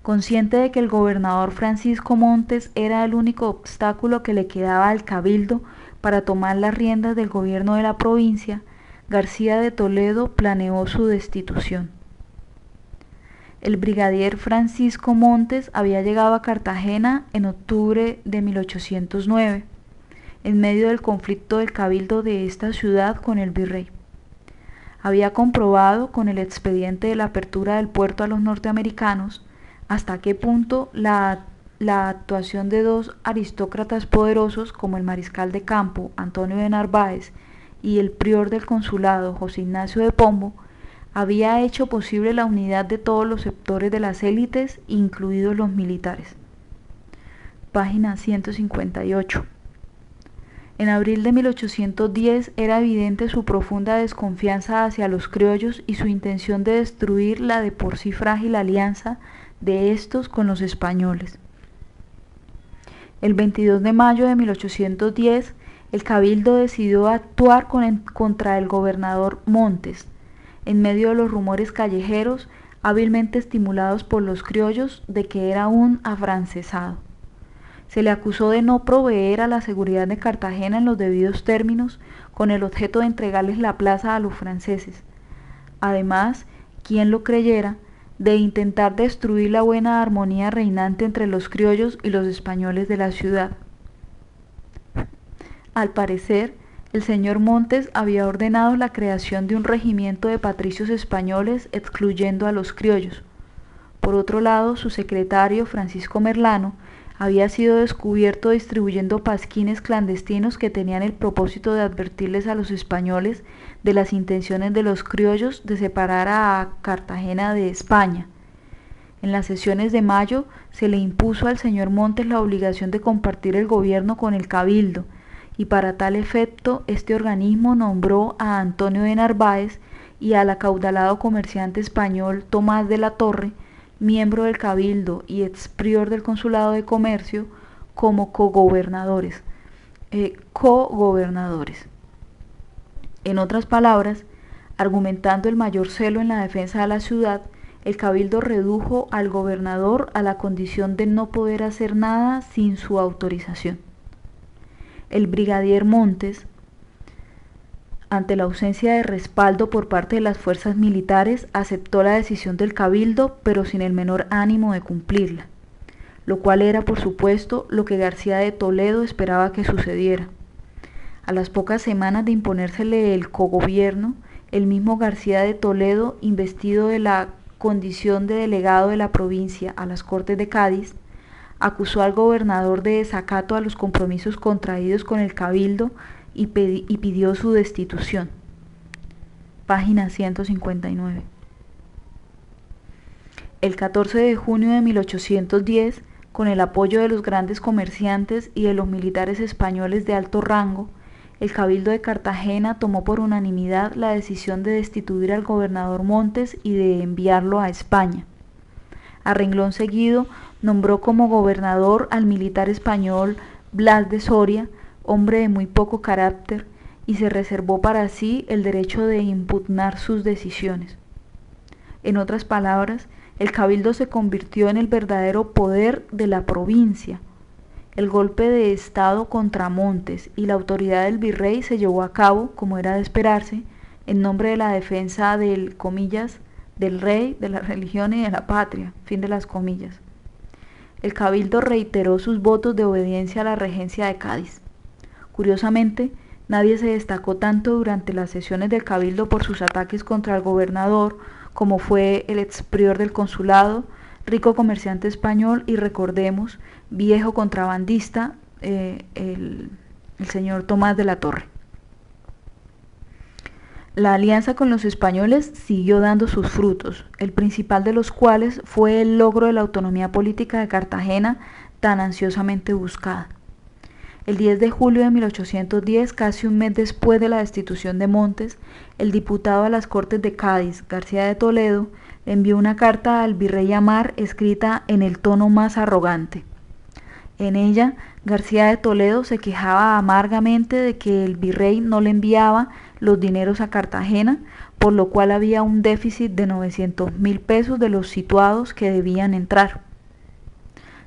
Consciente de que el gobernador Francisco Montes era el único obstáculo que le quedaba al cabildo para tomar las riendas del gobierno de la provincia, García de Toledo planeó su destitución. El brigadier Francisco Montes había llegado a Cartagena en octubre de 1809, en medio del conflicto del cabildo de esta ciudad con el virrey. Había comprobado con el expediente de la apertura del puerto a los norteamericanos hasta qué punto la actuación de dos aristócratas poderosos como el mariscal de campo Antonio de Narváez y el prior del consulado José Ignacio de Pombo había hecho posible la unidad de todos los sectores de las élites, incluidos los militares. Página 158. En abril de 1810 era evidente su profunda desconfianza hacia los criollos y su intención de destruir la de por sí frágil alianza de estos con los españoles. El 22 de mayo de 1810, el cabildo decidió actuar contra el gobernador Montes, en medio de los rumores callejeros, hábilmente estimulados por los criollos de que era un afrancesado. Se le acusó de no proveer a la seguridad de Cartagena en los debidos términos, con el objeto de entregarles la plaza a los franceses. Además, quien lo creyera, de intentar destruir la buena armonía reinante entre los criollos y los españoles de la ciudad. Al parecer, el señor Montes había ordenado la creación de un regimiento de patricios españoles excluyendo a los criollos. Por otro lado, su secretario, Francisco Merlano, había sido descubierto distribuyendo pasquines clandestinos que tenían el propósito de advertirles a los españoles de las intenciones de los criollos de separar a Cartagena de España. En las sesiones de mayo se le impuso al señor Montes la obligación de compartir el gobierno con el Cabildo, y para tal efecto este organismo nombró a Antonio de Narváez y al acaudalado comerciante español Tomás de la Torre, miembro del Cabildo y ex prior del Consulado de Comercio, como cogobernadores. En otras palabras, argumentando el mayor celo en la defensa de la ciudad, el Cabildo redujo al gobernador a la condición de no poder hacer nada sin su autorización. El brigadier Montes, ante la ausencia de respaldo por parte de las fuerzas militares, aceptó la decisión del Cabildo, pero sin el menor ánimo de cumplirla, lo cual era, por supuesto, lo que García de Toledo esperaba que sucediera. A las pocas semanas de imponérsele el cogobierno, el mismo García de Toledo, investido de la condición de delegado de la provincia a las Cortes de Cádiz, acusó al gobernador de desacato a los compromisos contraídos con el Cabildo y pidió su destitución. Página 159. El 14 de junio de 1810, con el apoyo de los grandes comerciantes y de los militares españoles de alto rango, el Cabildo de Cartagena tomó por unanimidad la decisión de destituir al gobernador Montes y de enviarlo a España. A renglón seguido, nombró como gobernador al militar español Blas de Soria, hombre de muy poco carácter, y se reservó para sí el derecho de impugnar sus decisiones. En otras palabras, el Cabildo se convirtió en el verdadero poder de la provincia. El golpe de Estado contra Montes y la autoridad del virrey se llevó a cabo, como era de esperarse, en nombre de la defensa del, comillas, del rey, de la religión y de la patria, fin de las comillas. El Cabildo reiteró sus votos de obediencia a la regencia de Cádiz. Curiosamente, nadie se destacó tanto durante las sesiones del Cabildo por sus ataques contra el gobernador como fue el ex prior del consulado, rico comerciante español y, recordemos, viejo contrabandista, el señor Tomás de la Torre. La alianza con los españoles siguió dando sus frutos, el principal de los cuales fue el logro de la autonomía política de Cartagena tan ansiosamente buscada. El 10 de julio de 1810, casi un mes después de la destitución de Montes, el diputado a las Cortes de Cádiz, García de Toledo, envió una carta al virrey Amar escrita en el tono más arrogante. En ella, García de Toledo se quejaba amargamente de que el virrey no le enviaba los dineros a Cartagena, por lo cual había un déficit de 900.000 pesos de los situados que debían entrar.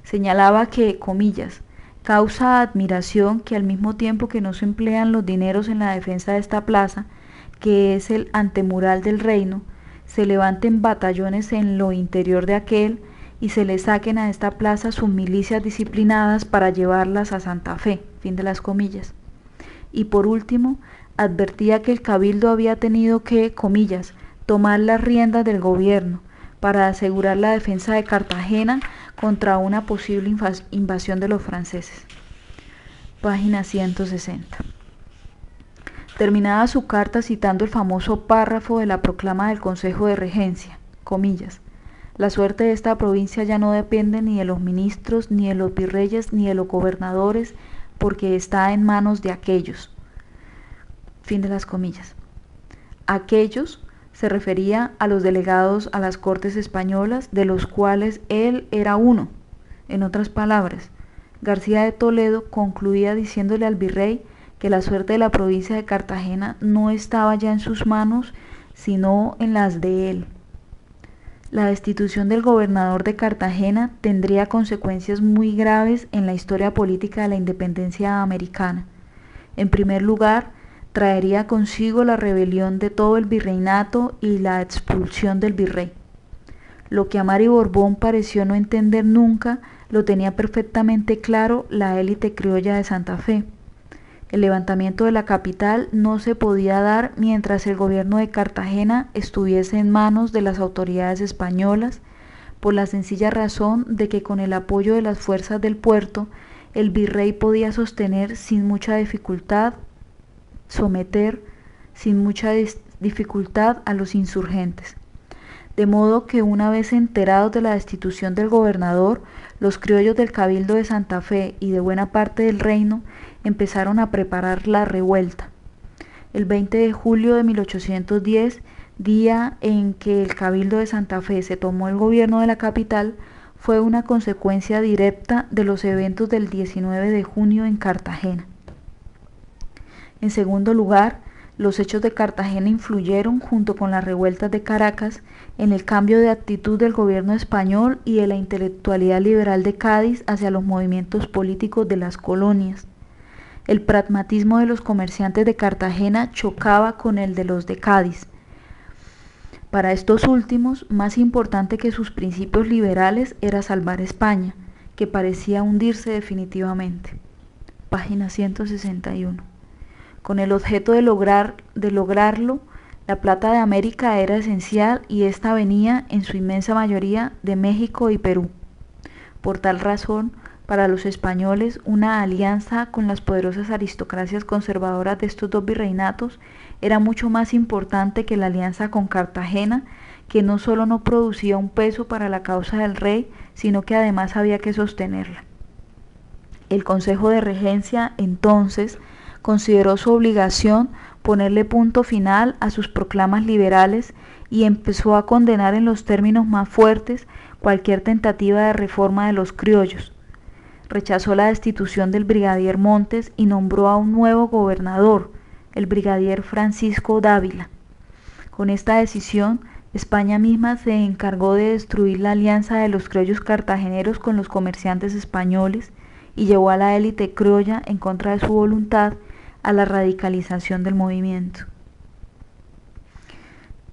Señalaba que, comillas, causa admiración que al mismo tiempo que no se emplean los dineros en la defensa de esta plaza, que es el antemural del reino, se levanten batallones en lo interior de aquel y se le saquen a esta plaza sus milicias disciplinadas para llevarlas a Santa Fe, fin de las comillas. Y por último, advertía que el Cabildo había tenido que, comillas, tomar las riendas del gobierno para asegurar la defensa de Cartagena contra una posible invasión de los franceses. Página 160. Terminaba su carta citando el famoso párrafo de la proclama del Consejo de Regencia, comillas, la suerte de esta provincia ya no depende ni de los ministros, ni de los virreyes, ni de los gobernadores, porque está en manos de aquellos. Fin de las comillas. Aquellos se refería a los delegados a las Cortes españolas, de los cuales él era uno. En otras palabras, García de Toledo concluía diciéndole al virrey que la suerte de la provincia de Cartagena no estaba ya en sus manos, sino en las de él. La destitución del gobernador de Cartagena tendría consecuencias muy graves en la historia política de la independencia americana. En primer lugar, traería consigo la rebelión de todo el virreinato y la expulsión del virrey. Lo que Amar y Borbón pareció no entender nunca, lo tenía perfectamente claro la élite criolla de Santa Fe. El levantamiento de la capital no se podía dar mientras el gobierno de Cartagena estuviese en manos de las autoridades españolas, por la sencilla razón de que con el apoyo de las fuerzas del puerto, el virrey podía someter sin mucha dificultad a los insurgentes. De modo que una vez enterados de la destitución del gobernador, los criollos del Cabildo de Santa Fe y de buena parte del reino empezaron a preparar la revuelta. El 20 de julio de 1810, día en que el Cabildo de Santa Fe se tomó el gobierno de la capital, fue una consecuencia directa de los eventos del 19 de junio en Cartagena. En segundo lugar, los hechos de Cartagena influyeron, junto con las revueltas de Caracas, en el cambio de actitud del gobierno español y de la intelectualidad liberal de Cádiz hacia los movimientos políticos de las colonias. El pragmatismo de los comerciantes de Cartagena chocaba con el de los de Cádiz. Para estos últimos, más importante que sus principios liberales era salvar España, que parecía hundirse definitivamente. Página 161. Con el objeto de lograrlo, la plata de América era esencial y esta venía, en su inmensa mayoría, de México y Perú. Por tal razón, para los españoles, una alianza con las poderosas aristocracias conservadoras de estos dos virreinatos era mucho más importante que la alianza con Cartagena, que no solo no producía un peso para la causa del rey, sino que además había que sostenerla. El Consejo de Regencia, entonces, consideró su obligación ponerle punto final a sus proclamas liberales y empezó a condenar en los términos más fuertes cualquier tentativa de reforma de los criollos. Rechazó la destitución del brigadier Montes y nombró a un nuevo gobernador, el brigadier Francisco Dávila. Con esta decisión, España misma se encargó de destruir la alianza de los criollos cartageneros con los comerciantes españoles y llevó a la élite criolla, en contra de su voluntad, a la radicalización del movimiento.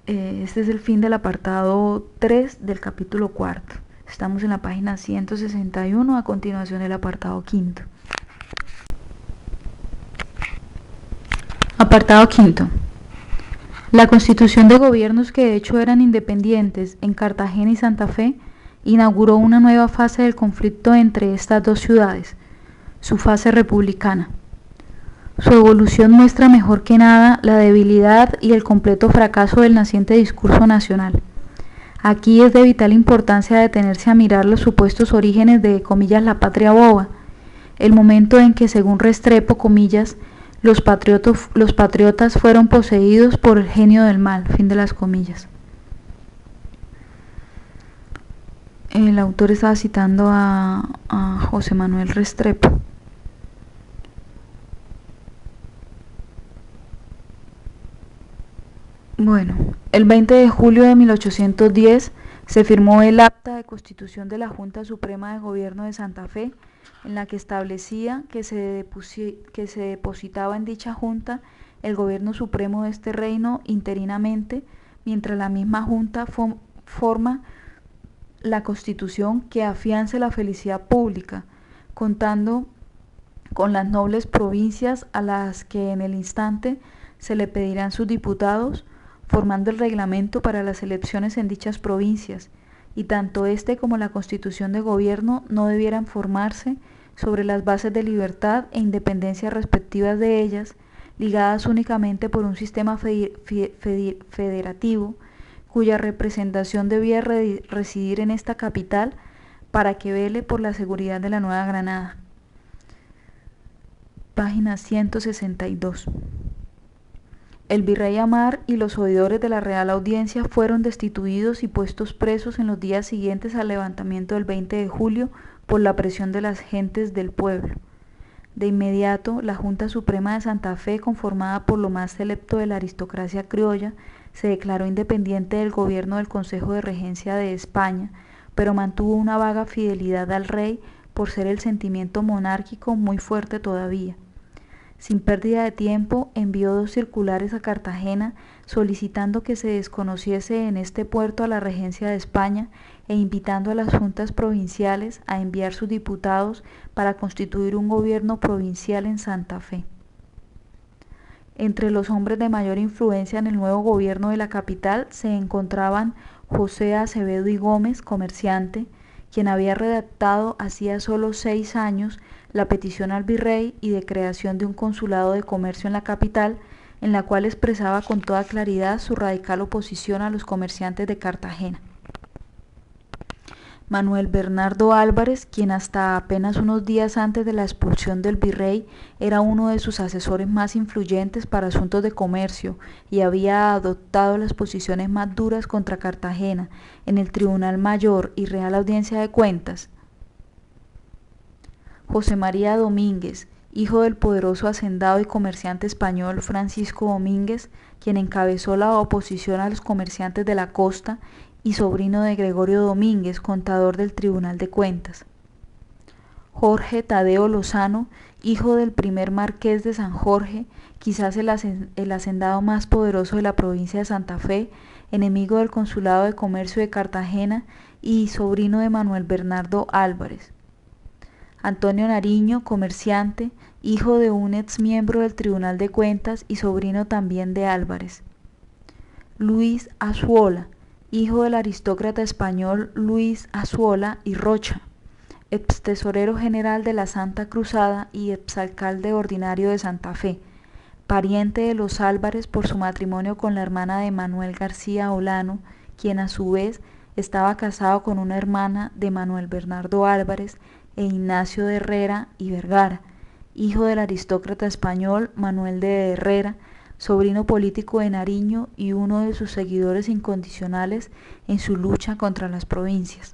Este es el fin del apartado 3 del capítulo 4. Estamos en la página 161, a continuación el apartado 5. Apartado 5. La constitución de gobiernos, que de hecho eran independientes en Cartagena y Santa Fe, inauguró una nueva fase del conflicto entre estas dos ciudades, su fase republicana. Su evolución muestra mejor que nada la debilidad y el completo fracaso del naciente discurso nacional. Aquí es de vital importancia detenerse a mirar los supuestos orígenes de, comillas, la patria boba, el momento en que, según Restrepo, comillas, los patriotas fueron poseídos por el genio del mal, fin de las comillas. El autor estaba citando a José Manuel Restrepo. Bueno, el 20 de julio de 1810 se firmó el Acta de Constitución de la Junta Suprema de Gobierno de Santa Fe, en la que establecía que se depositaba en dicha Junta el gobierno supremo de este reino interinamente, mientras la misma Junta forma la Constitución que afiance la felicidad pública, contando con las nobles provincias a las que en el instante se le pedirán sus diputados, formando el reglamento para las elecciones en dichas provincias, y tanto este como la Constitución de Gobierno no debieran formarse sobre las bases de libertad e independencia respectivas de ellas, ligadas únicamente por un sistema federativo, cuya representación debía residir en esta capital para que vele por la seguridad de la Nueva Granada. Página 162. El virrey Amar y los oidores de la Real Audiencia fueron destituidos y puestos presos en los días siguientes al levantamiento del 20 de julio por la presión de las gentes del pueblo. De inmediato, la Junta Suprema de Santa Fe, conformada por lo más selecto de la aristocracia criolla, se declaró independiente del gobierno del Consejo de Regencia de España, pero mantuvo una vaga fidelidad al rey por ser el sentimiento monárquico muy fuerte todavía. Sin pérdida de tiempo, envió 2 circulares a Cartagena solicitando que se desconociese en este puerto a la regencia de España e invitando a las juntas provinciales a enviar sus diputados para constituir un gobierno provincial en Santa Fe. Entre los hombres de mayor influencia en el nuevo gobierno de la capital se encontraban José Acevedo y Gómez, comerciante, quien había redactado hacía solo 6 años la petición al virrey y de creación de un consulado de comercio en la capital, en la cual expresaba con toda claridad su radical oposición a los comerciantes de Cartagena. Manuel Bernardo Álvarez, quien hasta apenas unos días antes de la expulsión del virrey era uno de sus asesores más influyentes para asuntos de comercio y había adoptado las posiciones más duras contra Cartagena en el Tribunal Mayor y Real Audiencia de Cuentas. José María Domínguez, hijo del poderoso hacendado y comerciante español Francisco Domínguez, quien encabezó la oposición a los comerciantes de la costa, y sobrino de Gregorio Domínguez, contador del Tribunal de Cuentas. Jorge Tadeo Lozano, hijo del primer marqués de San Jorge, quizás el hacendado más poderoso de la provincia de Santa Fe, enemigo del Consulado de Comercio de Cartagena y sobrino de Manuel Bernardo Álvarez. Antonio Nariño, comerciante, hijo de un exmiembro del Tribunal de Cuentas y sobrino también de Álvarez. Luis Azuola, hijo del aristócrata español Luis Azuola y Rocha, extesorero general de la Santa Cruzada y exalcalde ordinario de Santa Fe, pariente de los Álvarez por su matrimonio con la hermana de Manuel García Olano, quien a su vez estaba casado con una hermana de Manuel Bernardo Álvarez e Ignacio de Herrera y Vergara, hijo del aristócrata español Manuel de Herrera, sobrino político de Nariño y uno de sus seguidores incondicionales en su lucha contra las provincias.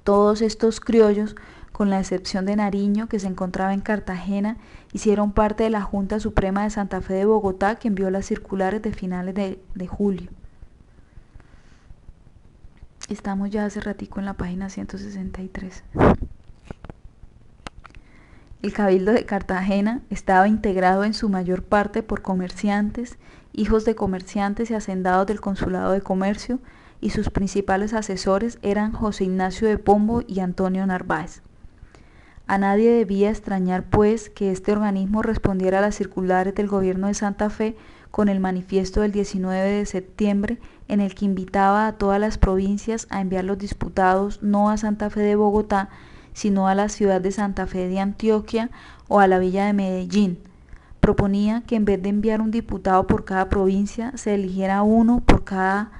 Todos estos criollos, con la excepción de Nariño, que se encontraba en Cartagena, hicieron parte de la Junta Suprema de Santa Fe de Bogotá, que envió las circulares de finales de julio. Estamos ya hace ratico en la página 163. El Cabildo de Cartagena estaba integrado en su mayor parte por comerciantes, hijos de comerciantes y hacendados del Consulado de Comercio, y sus principales asesores eran José Ignacio de Pombo y Antonio Narváez. A nadie debía extrañar, pues, que este organismo respondiera a las circulares del gobierno de Santa Fe con el manifiesto del 19 de septiembre, en el que invitaba a todas las provincias a enviar los diputados no a Santa Fe de Bogotá, sino a la ciudad de Santa Fe de Antioquia o a la villa de Medellín. Proponía que en vez de enviar un diputado por cada provincia, se eligiera uno por cada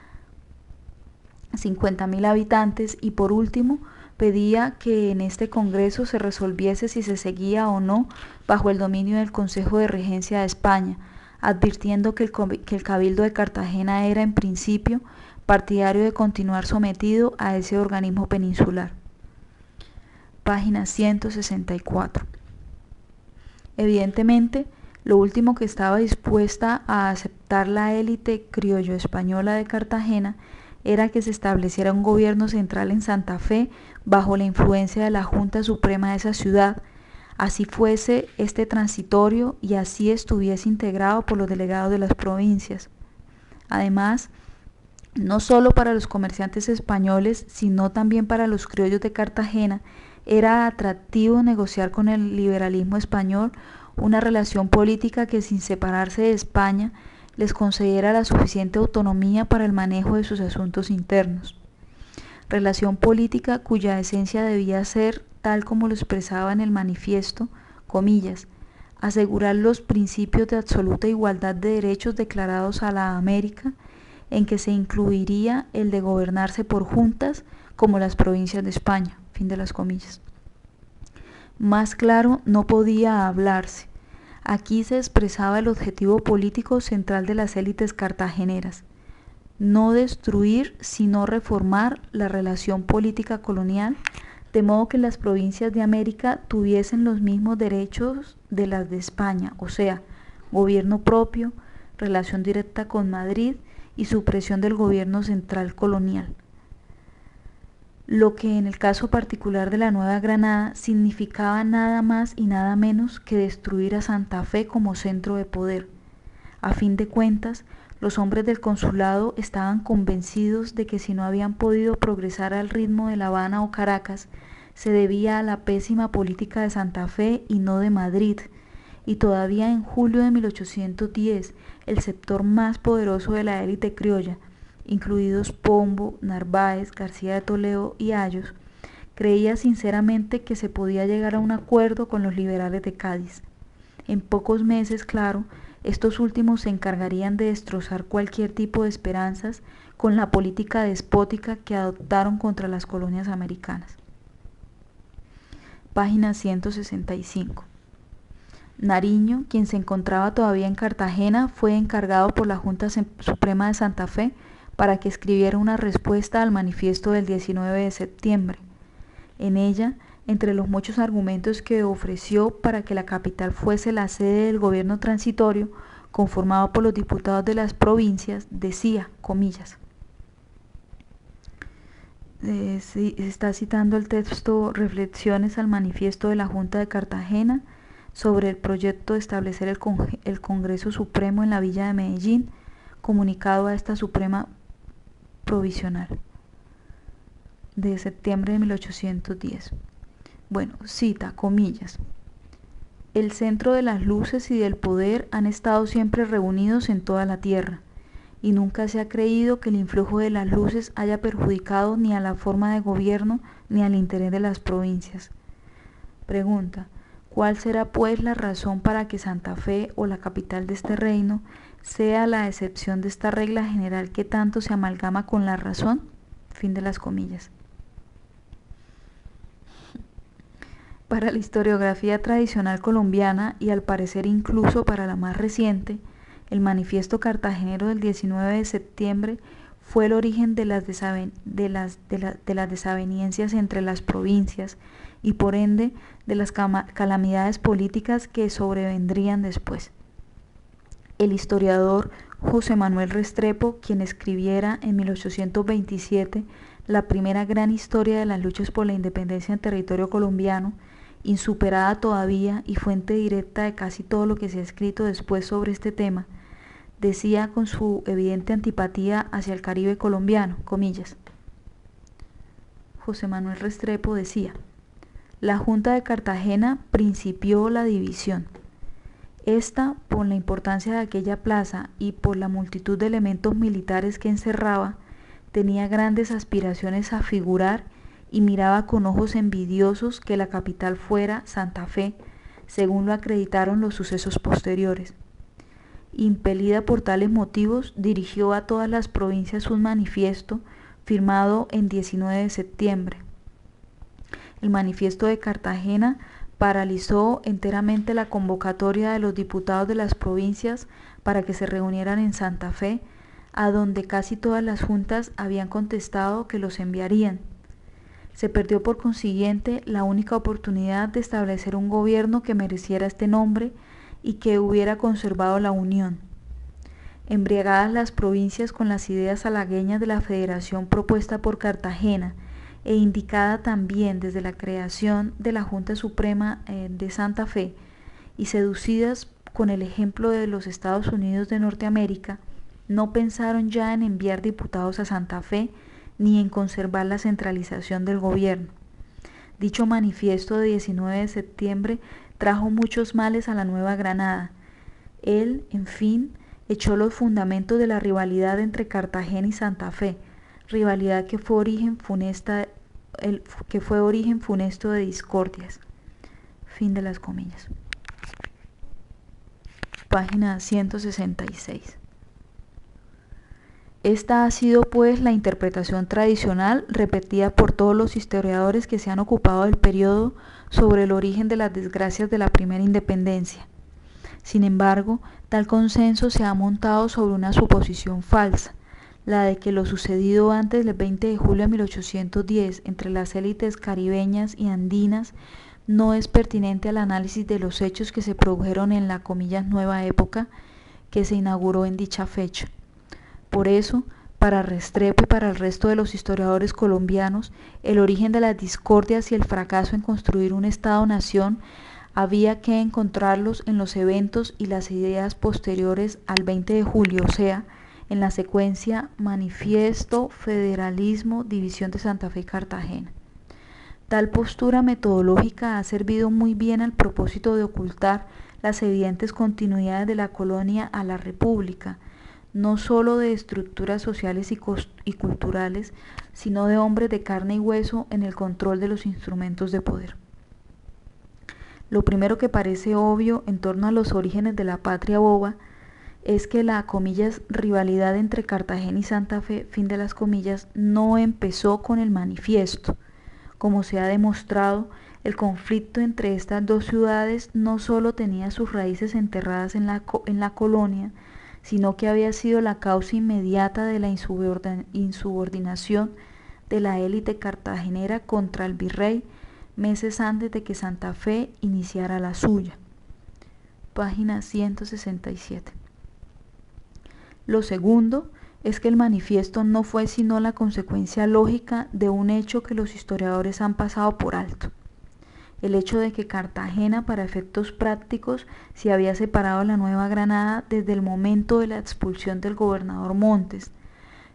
50.000 habitantes y por último, pedía que en este Congreso se resolviese si se seguía o no bajo el dominio del Consejo de Regencia de España, advirtiendo que el Cabildo de Cartagena era en principio partidario de continuar sometido a ese organismo peninsular. Página 164. Evidentemente, lo último que estaba dispuesta a aceptar la élite criollo-española de Cartagena era que se estableciera un gobierno central en Santa Fe bajo la influencia de la Junta Suprema de esa ciudad, así fuese este transitorio y así estuviese integrado por los delegados de las provincias. Además, no solo para los comerciantes españoles, sino también para los criollos de Cartagena, era atractivo negociar con el liberalismo español una relación política que, sin separarse de España, les concediera la suficiente autonomía para el manejo de sus asuntos internos. Relación política cuya esencia debía ser, tal como lo expresaba en el manifiesto, comillas, asegurar los principios de absoluta igualdad de derechos declarados a la América, en que se incluiría el de gobernarse por juntas como las provincias de España. Fin de las comillas. Más claro no podía hablarse. Aquí se expresaba el objetivo político central de las élites cartageneras: no destruir, sino reformar la relación política colonial, de modo que las provincias de América tuviesen los mismos derechos de las de España, o sea, gobierno propio, relación directa con Madrid y supresión del gobierno central colonial. Lo que en el caso particular de la Nueva Granada significaba nada más y nada menos que destruir a Santa Fe como centro de poder. A fin de cuentas, los hombres del consulado estaban convencidos de que si no habían podido progresar al ritmo de La Habana o Caracas, se debía a la pésima política de Santa Fe y no de Madrid, y todavía en julio de 1810, el sector más poderoso de la élite criolla, incluidos Pombo, Narváez, García de Toledo y Ayos, creía sinceramente que se podía llegar a un acuerdo con los liberales de Cádiz. En pocos meses, claro, estos últimos se encargarían de destrozar cualquier tipo de esperanzas con la política despótica que adoptaron contra las colonias americanas. Página 165. Nariño, quien se encontraba todavía en Cartagena, fue encargado por la Junta Suprema de Santa Fe para que escribiera una respuesta al manifiesto del 19 de septiembre. En ella, entre los muchos argumentos que ofreció para que la capital fuese la sede del gobierno transitorio, conformado por los diputados de las provincias, decía, comillas, está citando el texto Reflexiones al manifiesto de la Junta de Cartagena sobre el proyecto de establecer el Congreso Supremo en la Villa de Medellín, comunicado a esta Suprema Provisional de septiembre de 1810. Bueno, cita, comillas, el centro de las luces y del poder han estado siempre reunidos en toda la tierra, y nunca se ha creído que el influjo de las luces haya perjudicado ni a la forma de gobierno ni al interés de las provincias. Pregunta, ¿cuál será pues la razón para que Santa Fe, o la capital de este reino, sea la excepción de esta regla general que tanto se amalgama con la razón? Fin de las comillas. Para la historiografía tradicional colombiana, y al parecer incluso para la más reciente, el manifiesto cartagenero del 19 de septiembre fue el origen de las desavenencias entre las provincias y por ende de las calamidades políticas que sobrevendrían después. El historiador José Manuel Restrepo, quien escribiera en 1827 la primera gran historia de las luchas por la independencia en territorio colombiano, insuperada todavía y fuente directa de casi todo lo que se ha escrito después sobre este tema, decía con su evidente antipatía hacia el Caribe colombiano, comillas. José Manuel Restrepo decía, la Junta de Cartagena principió la división. Esta, por la importancia de aquella plaza y por la multitud de elementos militares que encerraba, tenía grandes aspiraciones a figurar y miraba con ojos envidiosos que la capital fuera Santa Fe, según lo acreditaron los sucesos posteriores. Impelida por tales motivos, dirigió a todas las provincias un manifiesto firmado en 19 de septiembre. El manifiesto de Cartagena paralizó enteramente la convocatoria de los diputados de las provincias para que se reunieran en Santa Fe, a donde casi todas las juntas habían contestado que los enviarían. Se perdió por consiguiente la única oportunidad de establecer un gobierno que mereciera este nombre y que hubiera conservado la unión. Embriagadas las provincias con las ideas halagüeñas de la federación propuesta por Cartagena e indicada también desde la creación de la Junta Suprema de Santa Fe, y seducidas con el ejemplo de los Estados Unidos de Norteamérica, no pensaron ya en enviar diputados a Santa Fe ni en conservar la centralización del gobierno. Dicho manifiesto de 19 de septiembre trajo muchos males a la Nueva Granada. Él, en fin, echó los fundamentos de la rivalidad entre Cartagena y Santa Fe, rivalidad que fue origen funesto de discordias. Fin de las comillas. Página 166. Esta ha sido pues la interpretación tradicional repetida por todos los historiadores que se han ocupado del periodo sobre el origen de las desgracias de la primera independencia. Sin embargo, tal consenso se ha montado sobre una suposición falsa, la de que lo sucedido antes del 20 de julio de 1810 entre las élites caribeñas y andinas no es pertinente al análisis de los hechos que se produjeron en la comillas nueva época que se inauguró en dicha fecha. Por eso, para Restrepo y para el resto de los historiadores colombianos, el origen de las discordias y el fracaso en construir un Estado-nación había que encontrarlos en los eventos y las ideas posteriores al 20 de julio, o sea, en la secuencia manifiesto, federalismo, división de Santa Fe y Cartagena. Tal postura metodológica ha servido muy bien al propósito de ocultar las evidentes continuidades de la colonia a la república, no solo de estructuras sociales y culturales, sino de hombres de carne y hueso en el control de los instrumentos de poder. Lo primero que parece obvio en torno a los orígenes de la patria boba es que la, comillas, rivalidad entre Cartagena y Santa Fe, fin de las comillas, no empezó con el manifiesto. Como se ha demostrado, el conflicto entre estas dos ciudades no solo tenía sus raíces enterradas en la colonia, sino que había sido la causa inmediata de la insubordinación de la élite cartagenera contra el virrey meses antes de que Santa Fe iniciara la suya. Página 167. Lo segundo es que el manifiesto no fue sino la consecuencia lógica de un hecho que los historiadores han pasado por alto. El hecho de que Cartagena, para efectos prácticos, se había separado de la Nueva Granada desde el momento de la expulsión del gobernador Montes.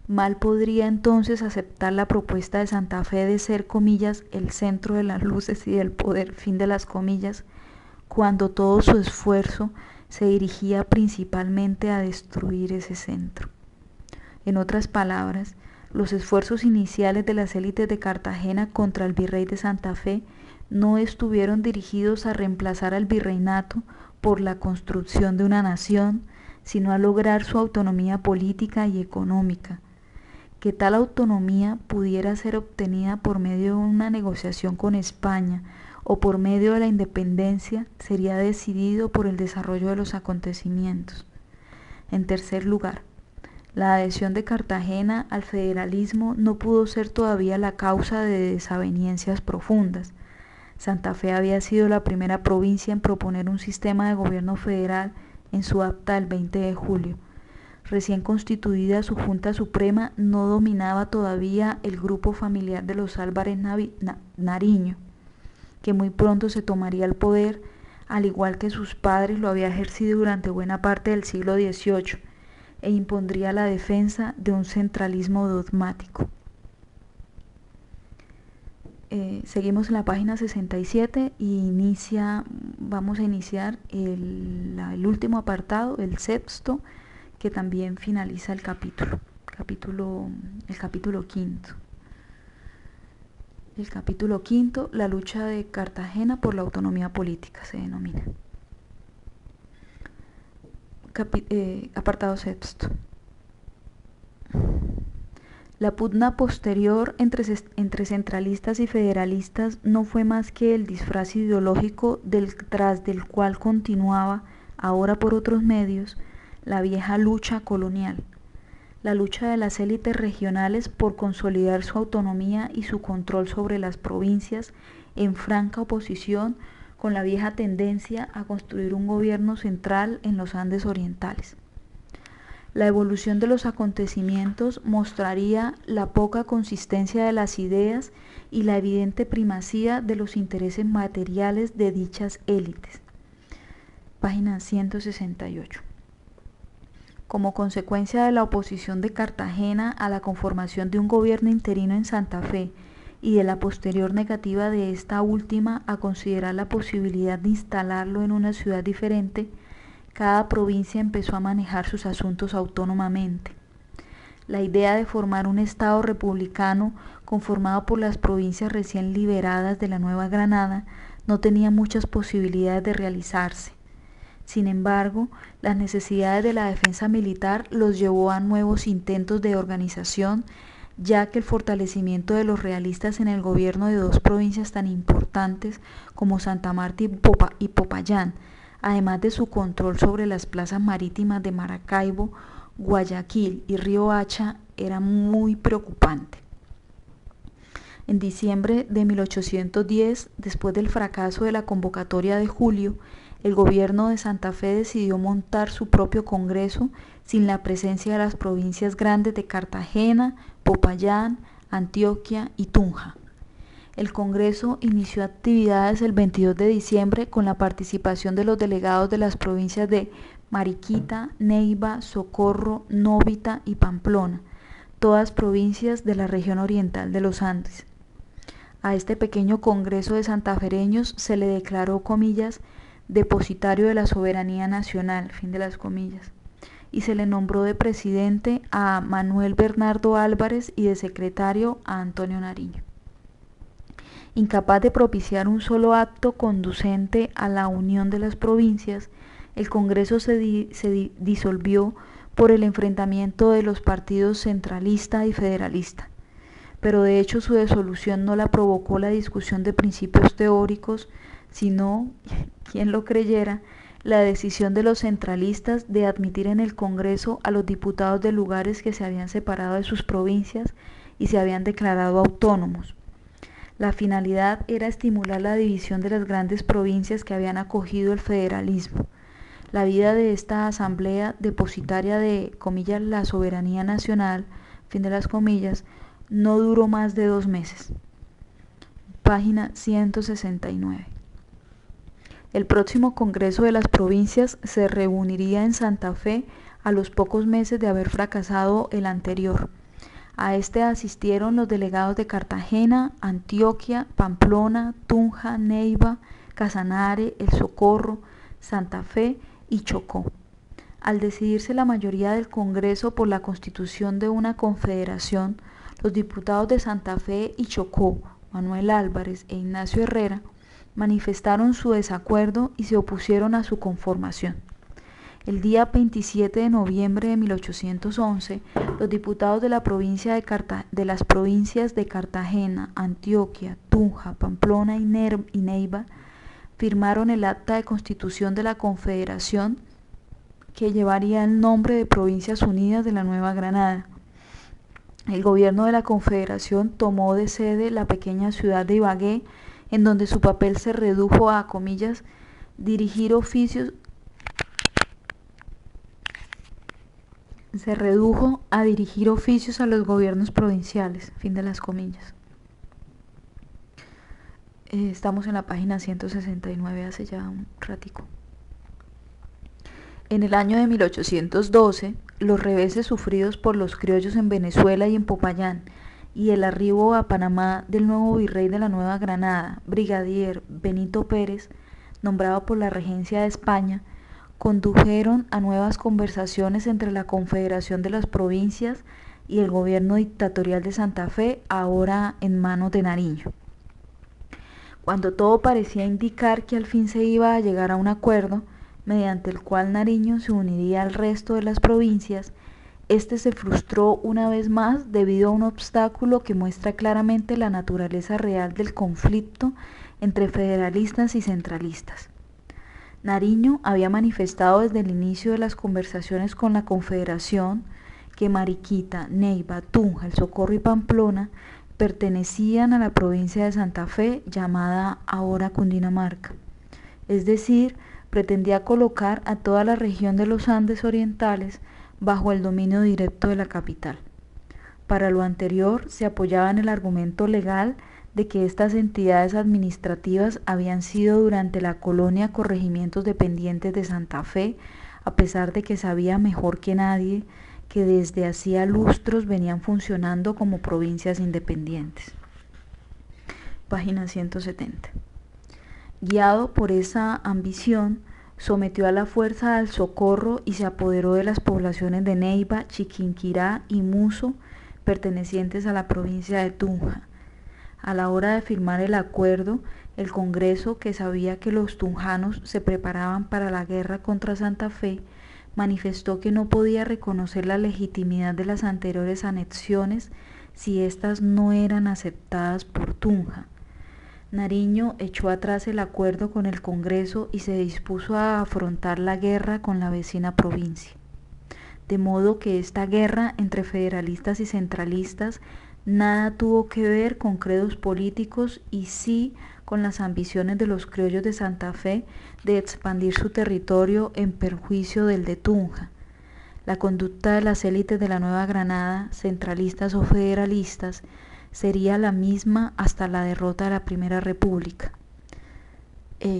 Mal podría entonces aceptar la propuesta de Santa Fe de ser, comillas, el centro de las luces y del poder, fin de las comillas, cuando todo su esfuerzo se dirigía principalmente a destruir ese centro. En otras palabras, los esfuerzos iniciales de las élites de Cartagena contra el virrey de Santa Fe no estuvieron dirigidos a reemplazar al virreinato por la construcción de una nación, sino a lograr su autonomía política y económica. Que tal autonomía pudiera ser obtenida por medio de una negociación con España o por medio de la independencia sería decidido por el desarrollo de los acontecimientos. En tercer lugar, la adhesión de Cartagena al federalismo no pudo ser todavía la causa de desavenencias profundas. Santa Fe había sido la primera provincia en proponer un sistema de gobierno federal en su acta del 20 de julio. Recién constituida su Junta Suprema, no dominaba todavía el grupo familiar de los Álvarez Nariño, que muy pronto se tomaría el poder, al igual que sus padres lo había ejercido durante buena parte del siglo XVIII, e impondría la defensa de un centralismo dogmático. Seguimos en la página 67 y vamos a iniciar el último apartado, el sexto, que también finaliza el capítulo quinto. El capítulo quinto, la lucha de Cartagena por la autonomía política, se denomina. Apartado sexto. La pugna posterior entre centralistas y federalistas no fue más que el disfraz ideológico tras del cual continuaba, ahora por otros medios, la vieja lucha colonial. La lucha de las élites regionales por consolidar su autonomía y su control sobre las provincias en franca oposición con la vieja tendencia a construir un gobierno central en los Andes orientales. La evolución de los acontecimientos mostraría la poca consistencia de las ideas y la evidente primacía de los intereses materiales de dichas élites. Página 168. Como consecuencia de la oposición de Cartagena a la conformación de un gobierno interino en Santa Fe y de la posterior negativa de esta última a considerar la posibilidad de instalarlo en una ciudad diferente, cada provincia empezó a manejar sus asuntos autónomamente. La idea de formar un Estado republicano conformado por las provincias recién liberadas de la Nueva Granada no tenía muchas posibilidades de realizarse. Sin embargo, las necesidades de la defensa militar los llevó a nuevos intentos de organización, ya que el fortalecimiento de los realistas en el gobierno de dos provincias tan importantes como Santa Marta y Popayán, además de su control sobre las plazas marítimas de Maracaibo, Guayaquil y Río Hacha, era muy preocupante. En diciembre de 1810, después del fracaso de la convocatoria de julio, el gobierno de Santa Fe decidió montar su propio congreso sin la presencia de las provincias grandes de Cartagena, Popayán, Antioquia y Tunja. El congreso inició actividades el 22 de diciembre con la participación de los delegados de las provincias de Mariquita, Neiva, Socorro, Novita y Pamplona, todas provincias de la región oriental de los Andes. A este pequeño congreso de santafereños se le declaró, comillas, depositario de la soberanía nacional, fin de las comillas, y se le nombró de presidente a Manuel Bernardo Álvarez y de secretario a Antonio Nariño. Incapaz de propiciar un solo acto conducente a la unión de las provincias, el Congreso se disolvió por el enfrentamiento de los partidos centralista y federalista, pero de hecho su disolución no la provocó la discusión de principios teóricos, sino, quien lo creyera, la decisión de los centralistas de admitir en el Congreso a los diputados de lugares que se habían separado de sus provincias y se habían declarado autónomos. La finalidad era estimular la división de las grandes provincias que habían acogido el federalismo. La vida de esta asamblea depositaria de, comillas, la soberanía nacional, fin de las comillas, no duró más de 2 meses. Página 169. El próximo Congreso de las Provincias se reuniría en Santa Fe a los pocos meses de haber fracasado el anterior. A este asistieron los delegados de Cartagena, Antioquia, Pamplona, Tunja, Neiva, Casanare, El Socorro, Santa Fe y Chocó. Al decidirse la mayoría del Congreso por la constitución de una confederación, los diputados de Santa Fe y Chocó, Manuel Álvarez e Ignacio Herrera, manifestaron su desacuerdo y se opusieron a su conformación. El día 27 de noviembre de 1811, los diputados de las provincias de Cartagena, Antioquia, Tunja, Pamplona y Neiva firmaron el acta de constitución de la Confederación que llevaría el nombre de Provincias Unidas de la Nueva Granada. El gobierno de la Confederación tomó de sede la pequeña ciudad de Ibagué, en donde su papel se redujo a, comillas, dirigir oficios a los gobiernos provinciales, fin de las comillas. Estamos en la página 169 hace ya un ratico. En el año de 1812, los reveses sufridos por los criollos en Venezuela y en Popayán, y el arribo a Panamá del nuevo virrey de la Nueva Granada, brigadier Benito Pérez, nombrado por la regencia de España, condujeron a nuevas conversaciones entre la Confederación de las Provincias y el gobierno dictatorial de Santa Fe, ahora en manos de Nariño. Cuando todo parecía indicar que al fin se iba a llegar a un acuerdo, mediante el cual Nariño se uniría al resto de las provincias, este se frustró una vez más debido a un obstáculo que muestra claramente la naturaleza real del conflicto entre federalistas y centralistas. Nariño había manifestado desde el inicio de las conversaciones con la Confederación que Mariquita, Neiva, Tunja, El Socorro y Pamplona pertenecían a la provincia de Santa Fe, llamada ahora Cundinamarca. Es decir, pretendía colocar a toda la región de los Andes orientales bajo el dominio directo de la capital. Para lo anterior, se apoyaba en el argumento legal de que estas entidades administrativas habían sido durante la colonia corregimientos dependientes de Santa Fe, a pesar de que sabía mejor que nadie que desde hacía lustros venían funcionando como provincias independientes. Página 170. Guiado por esa ambición, sometió a la fuerza al Socorro y se apoderó de las poblaciones de Neiva, Chiquinquirá y Muso, pertenecientes a la provincia de Tunja. A la hora de firmar el acuerdo, el Congreso, que sabía que los tunjanos se preparaban para la guerra contra Santa Fe, manifestó que no podía reconocer la legitimidad de las anteriores anexiones si éstas no eran aceptadas por Tunja. Nariño echó atrás el acuerdo con el Congreso y se dispuso a afrontar la guerra con la vecina provincia. De modo que esta guerra entre federalistas y centralistas nada tuvo que ver con credos políticos y sí con las ambiciones de los criollos de Santa Fe de expandir su territorio en perjuicio del de Tunja. La conducta de las élites de la Nueva Granada, centralistas o federalistas, sería la misma hasta la derrota de la Primera República.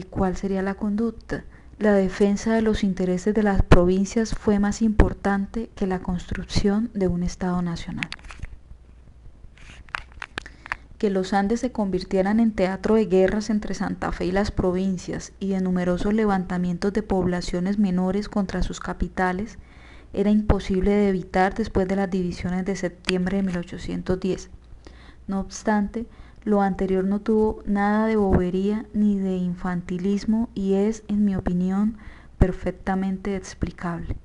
¿Cuál sería la conducta? La defensa de los intereses de las provincias fue más importante que la construcción de un Estado nacional. Que los Andes se convirtieran en teatro de guerras entre Santa Fe y las provincias y de numerosos levantamientos de poblaciones menores contra sus capitales, era imposible de evitar después de las divisiones de septiembre de 1810. No obstante, lo anterior no tuvo nada de bobería ni de infantilismo y es, en mi opinión, perfectamente explicable.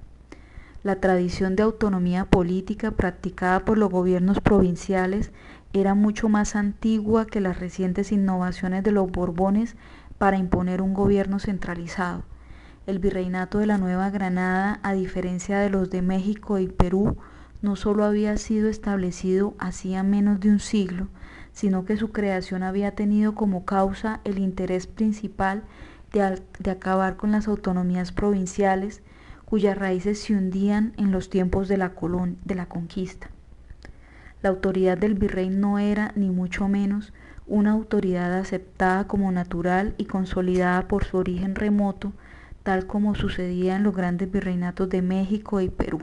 La tradición de autonomía política practicada por los gobiernos provinciales era mucho más antigua que las recientes innovaciones de los Borbones para imponer un gobierno centralizado. El virreinato de la Nueva Granada, a diferencia de los de México y Perú, no solo había sido establecido hacía menos de un siglo, sino que su creación había tenido como causa el interés principal de acabar con las autonomías provinciales, cuyas raíces se hundían en los tiempos de la conquista. La autoridad del virrey no era, ni mucho menos, una autoridad aceptada como natural y consolidada por su origen remoto, tal como sucedía en los grandes virreinatos de México y Perú.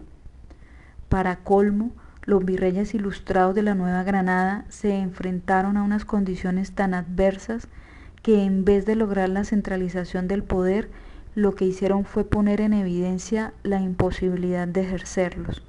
Para colmo, los virreyes ilustrados de la Nueva Granada se enfrentaron a unas condiciones tan adversas que en vez de lograr la centralización del poder, lo que hicieron fue poner en evidencia la imposibilidad de ejercerlos.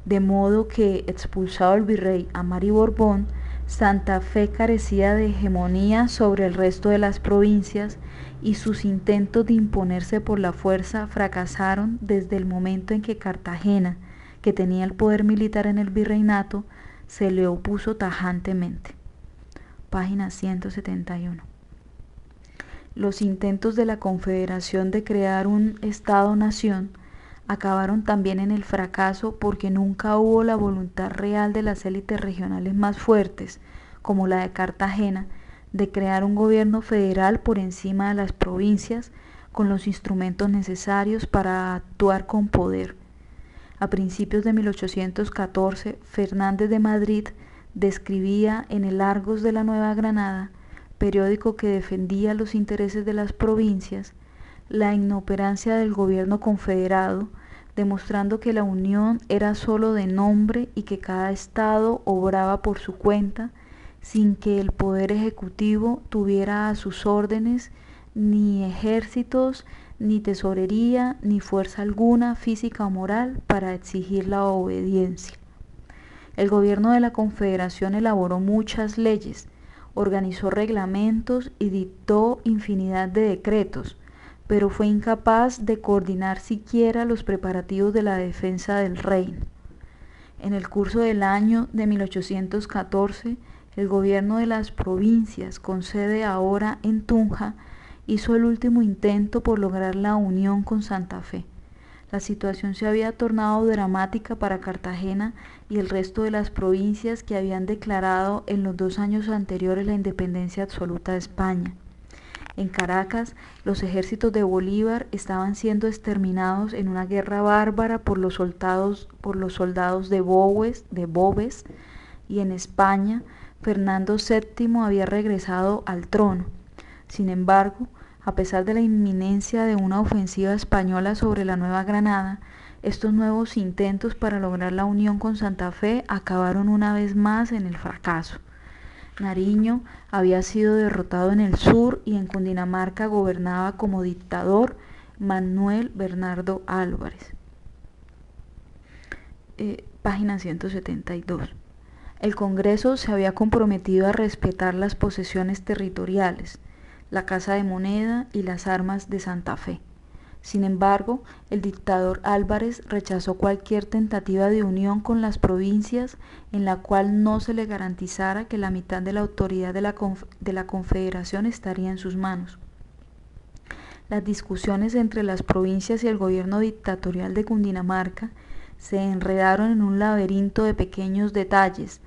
De modo que, expulsado el virrey Amari Borbón, Santa Fe carecía de hegemonía sobre el resto de las provincias y sus intentos de imponerse por la fuerza fracasaron desde el momento en que Cartagena, que tenía el poder militar en el virreinato, se le opuso tajantemente. Página 171. Los intentos de la Confederación de crear un Estado-nación acabaron también en el fracaso porque nunca hubo la voluntad real de las élites regionales más fuertes, como la de Cartagena, de crear un gobierno federal por encima de las provincias con los instrumentos necesarios para actuar con poder. A principios de 1814, Fernández de Madrid describía en el Argos de la Nueva Granada, periódico que defendía los intereses de las provincias, la inoperancia del gobierno confederado, demostrando que la unión era sólo de nombre y que cada estado obraba por su cuenta, sin que el poder ejecutivo tuviera a sus órdenes ni ejércitos, ni tesorería, ni fuerza alguna, física o moral, para exigir la obediencia. El gobierno de la Confederación elaboró muchas leyes, organizó reglamentos y dictó infinidad de decretos, pero fue incapaz de coordinar siquiera los preparativos de la defensa del reino. En el curso del año de 1814, el gobierno de las provincias, con sede ahora en Tunja, hizo el último intento por lograr la unión con Santa Fe. La situación se había tornado dramática para Cartagena y el resto de las provincias que habían declarado en los 2 años anteriores la independencia absoluta de España. En Caracas, los ejércitos de Bolívar estaban siendo exterminados en una guerra bárbara por los soldados de Boves, y en España, Fernando VII había regresado al trono. Sin embargo, a pesar de la inminencia de una ofensiva española sobre la Nueva Granada, estos nuevos intentos para lograr la unión con Santa Fe acabaron una vez más en el fracaso. Nariño había sido derrotado en el sur y en Cundinamarca gobernaba como dictador Manuel Bernardo Álvarez. Página 172. El Congreso se había comprometido a respetar las posesiones territoriales, la Casa de Moneda y las armas de Santa Fe. Sin embargo, el dictador Álvarez rechazó cualquier tentativa de unión con las provincias en la cual no se le garantizara que la mitad de la autoridad de la Confederación estaría en sus manos. Las discusiones entre las provincias y el gobierno dictatorial de Cundinamarca se enredaron en un laberinto de pequeños detalles,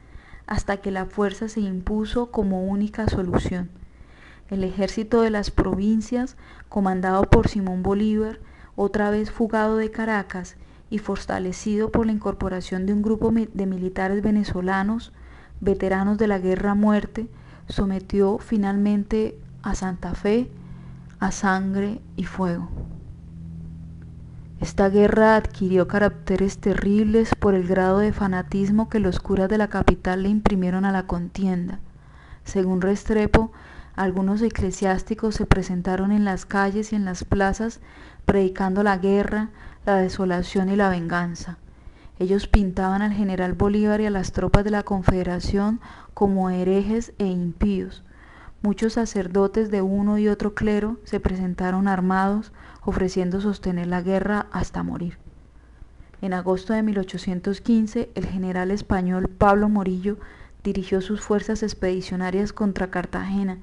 hasta que la fuerza se impuso como única solución. El ejército de las provincias, comandado por Simón Bolívar, otra vez fugado de Caracas y fortalecido por la incorporación de un grupo de militares venezolanos, veteranos de la guerra a muerte, sometió finalmente a Santa Fe a sangre y fuego. Esta guerra adquirió caracteres terribles por el grado de fanatismo que los curas de la capital le imprimieron a la contienda. Según Restrepo, algunos eclesiásticos se presentaron en las calles y en las plazas predicando la guerra, la desolación y la venganza. Ellos pintaban al general Bolívar y a las tropas de la Confederación como herejes e impíos. Muchos sacerdotes de uno y otro clero se presentaron armados, ofreciendo sostener la guerra hasta morir. En agosto de 1815, el general español Pablo Morillo dirigió sus fuerzas expedicionarias contra Cartagena.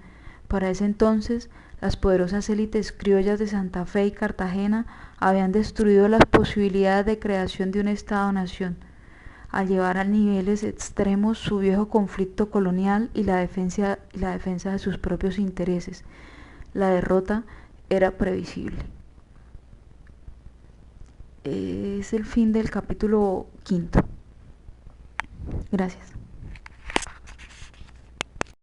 Para ese entonces, las poderosas élites criollas de Santa Fe y Cartagena habían destruido las posibilidades de creación de un Estado-nación, al llevar a niveles extremos su viejo conflicto colonial y la defensa de sus propios intereses. La derrota era previsible. Es el fin del capítulo 5. Gracias.